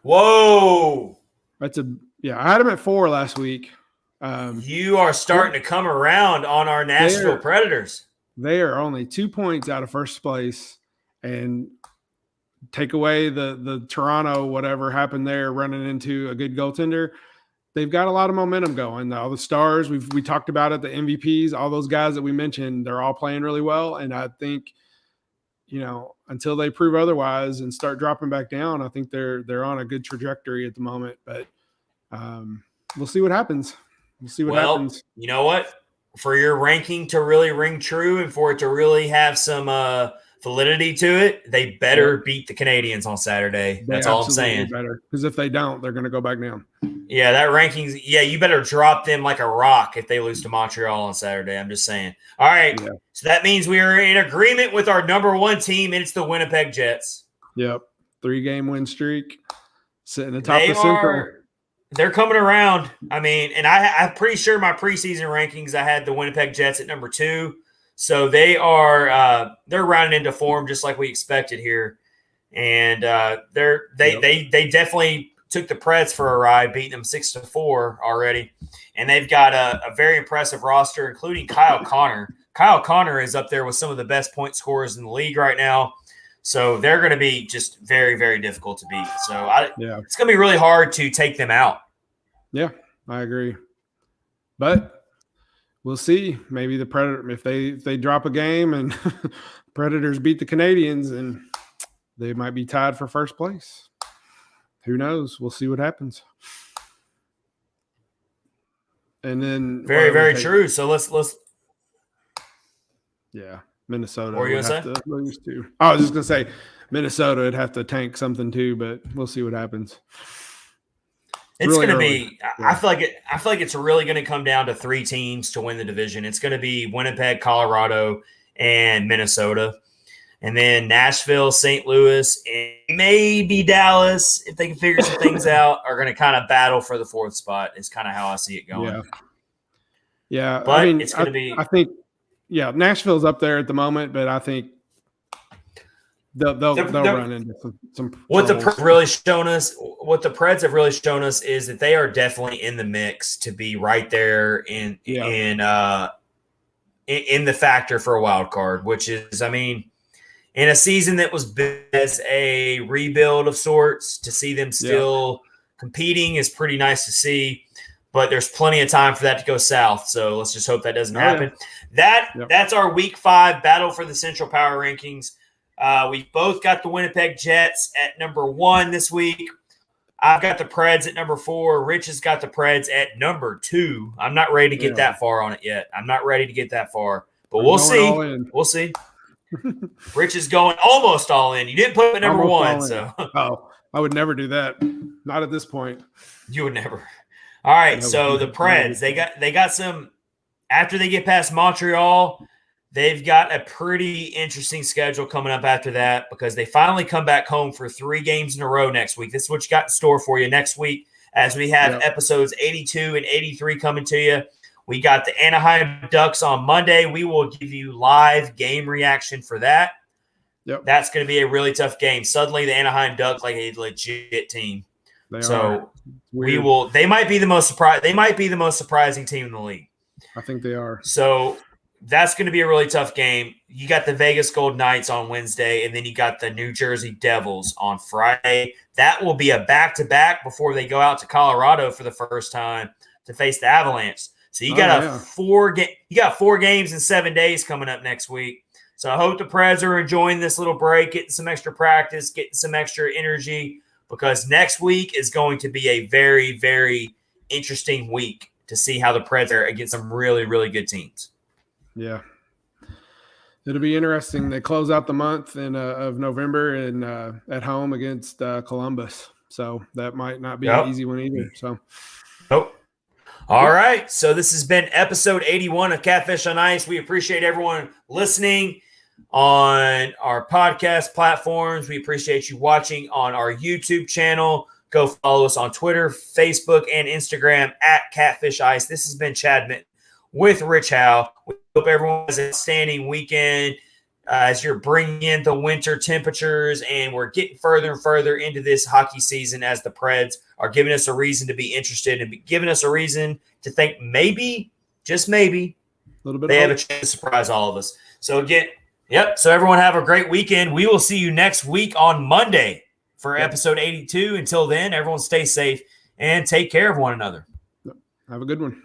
Whoa. I had them at 4 last week. You are starting to come around on our Nashville Predators. They are only 2 points out of first place, and take away the Toronto, whatever happened there, running into a good goaltender. They've got a lot of momentum going. All the stars we talked about it, the MVPs, all those guys that we mentioned, they're all playing really well. And I think, until they prove otherwise and start dropping back down, I think they're on a good trajectory at the moment. But we'll see what happens. Well, you know what? For your ranking to really ring true and for it to really have some validity to it, they better beat the Canadians on Saturday. That's all I'm saying. Because if they don't, they're going to go back down. Yeah, that rankings. Yeah, you better drop them like a rock if they lose to Montreal on Saturday. I'm just saying. All right. Yeah. So that means we are in agreement with our number 1 team, and it's the Winnipeg Jets. Yep. 3-game win streak. Sitting atop the Central. They're coming around. I mean, and I'm pretty sure my preseason rankings, I had the Winnipeg Jets at number 2. So they are they're rounding into form just like we expected here. And they definitely took the Preds for a ride, beating them 6-4 already. And they've got a very impressive roster, including Kyle Connor. Kyle Connor is up there with some of the best point scorers in the league right now. So they're going to be just very, very difficult to beat. So it's going to be really hard to take them out. Yeah, I agree. But we'll see. Maybe the Predator, if they drop a game and Predators beat the Canadians, and they might be tied for first place. Who knows? We'll see what happens. And then very, very true. So let's. Yeah, Minnesota. What were you gonna say? Lose too. I was just gonna say Minnesota would have to tank something too, but we'll see what happens. It's really going to early. be. I feel like it's really going to come down to 3 teams to win the division. It's going to be Winnipeg, Colorado, and Minnesota, and then Nashville, St. Louis, and maybe Dallas, if they can figure some things out, are going to kind of battle for the 4th spot. Is kind of how I see it going. Yeah. But I mean, it's going to be. I think. Yeah, Nashville's up there at the moment, but I think they'll run into some what troubles. the Preds have really shown us is that they are definitely in the mix to be right there in the factor for a wild card, which is, I mean, in a season that was as a rebuild of sorts, to see them still competing is pretty nice to see. But there's plenty of time for that to go south, so let's just hope that doesn't happen. That's our Week 5 battle for the Central Power Rankings. We both got the Winnipeg Jets at number 1 this week. I've got the Preds at number 4. Rich has got the Preds at number 2. I'm not ready to get that far on it yet. But we'll see. We'll see. Rich is going almost all in. You didn't put him at number 1, so. Oh, I would never do that. Not at this point. You would never. All right, so the Preds, they got some – after they get past Montreal, they've got a pretty interesting schedule coming up after that because they finally come back home for 3 games in a row next week. This is what you got in store for you next week as we have episodes 82 and 83 coming to you. We got the Anaheim Ducks on Monday. We will give you live game reaction for that. Yep. That's going to be a really tough game. Suddenly the Anaheim Ducks like a legit team. They might be the most surprising team in the league. I think they are. So that's going to be a really tough game. You got the Vegas Golden Knights on Wednesday, and then you got the New Jersey Devils on Friday. That will be a back-to-back before they go out to Colorado for the first time to face the Avalanche. So you got 4 games in 7 days coming up next week. So I hope the Preds are enjoying this little break, getting some extra practice, getting some extra energy, because next week is going to be a very, very interesting week to see how the Preds are against some really, really good teams. Yeah. It'll be interesting. They close out the month of November and at home against Columbus. So that might not be an easy one either. So, All right. So this has been episode 81 of Catfish on Ice. We appreciate everyone listening on our podcast platforms. We appreciate you watching on our YouTube channel. Go follow us on Twitter, Facebook, and Instagram at Catfish Ice. This has been Chad Minton with Rich Howe. We hope everyone has an outstanding weekend as you're bringing in the winter temperatures, and we're getting further and further into this hockey season as the Preds are giving us a reason to be interested and giving us a reason to think maybe, just maybe, they have a chance to surprise all of us. So again, so everyone have a great weekend. We will see you next week on Monday for episode 82. Until then, everyone stay safe and take care of one another. Have a good one.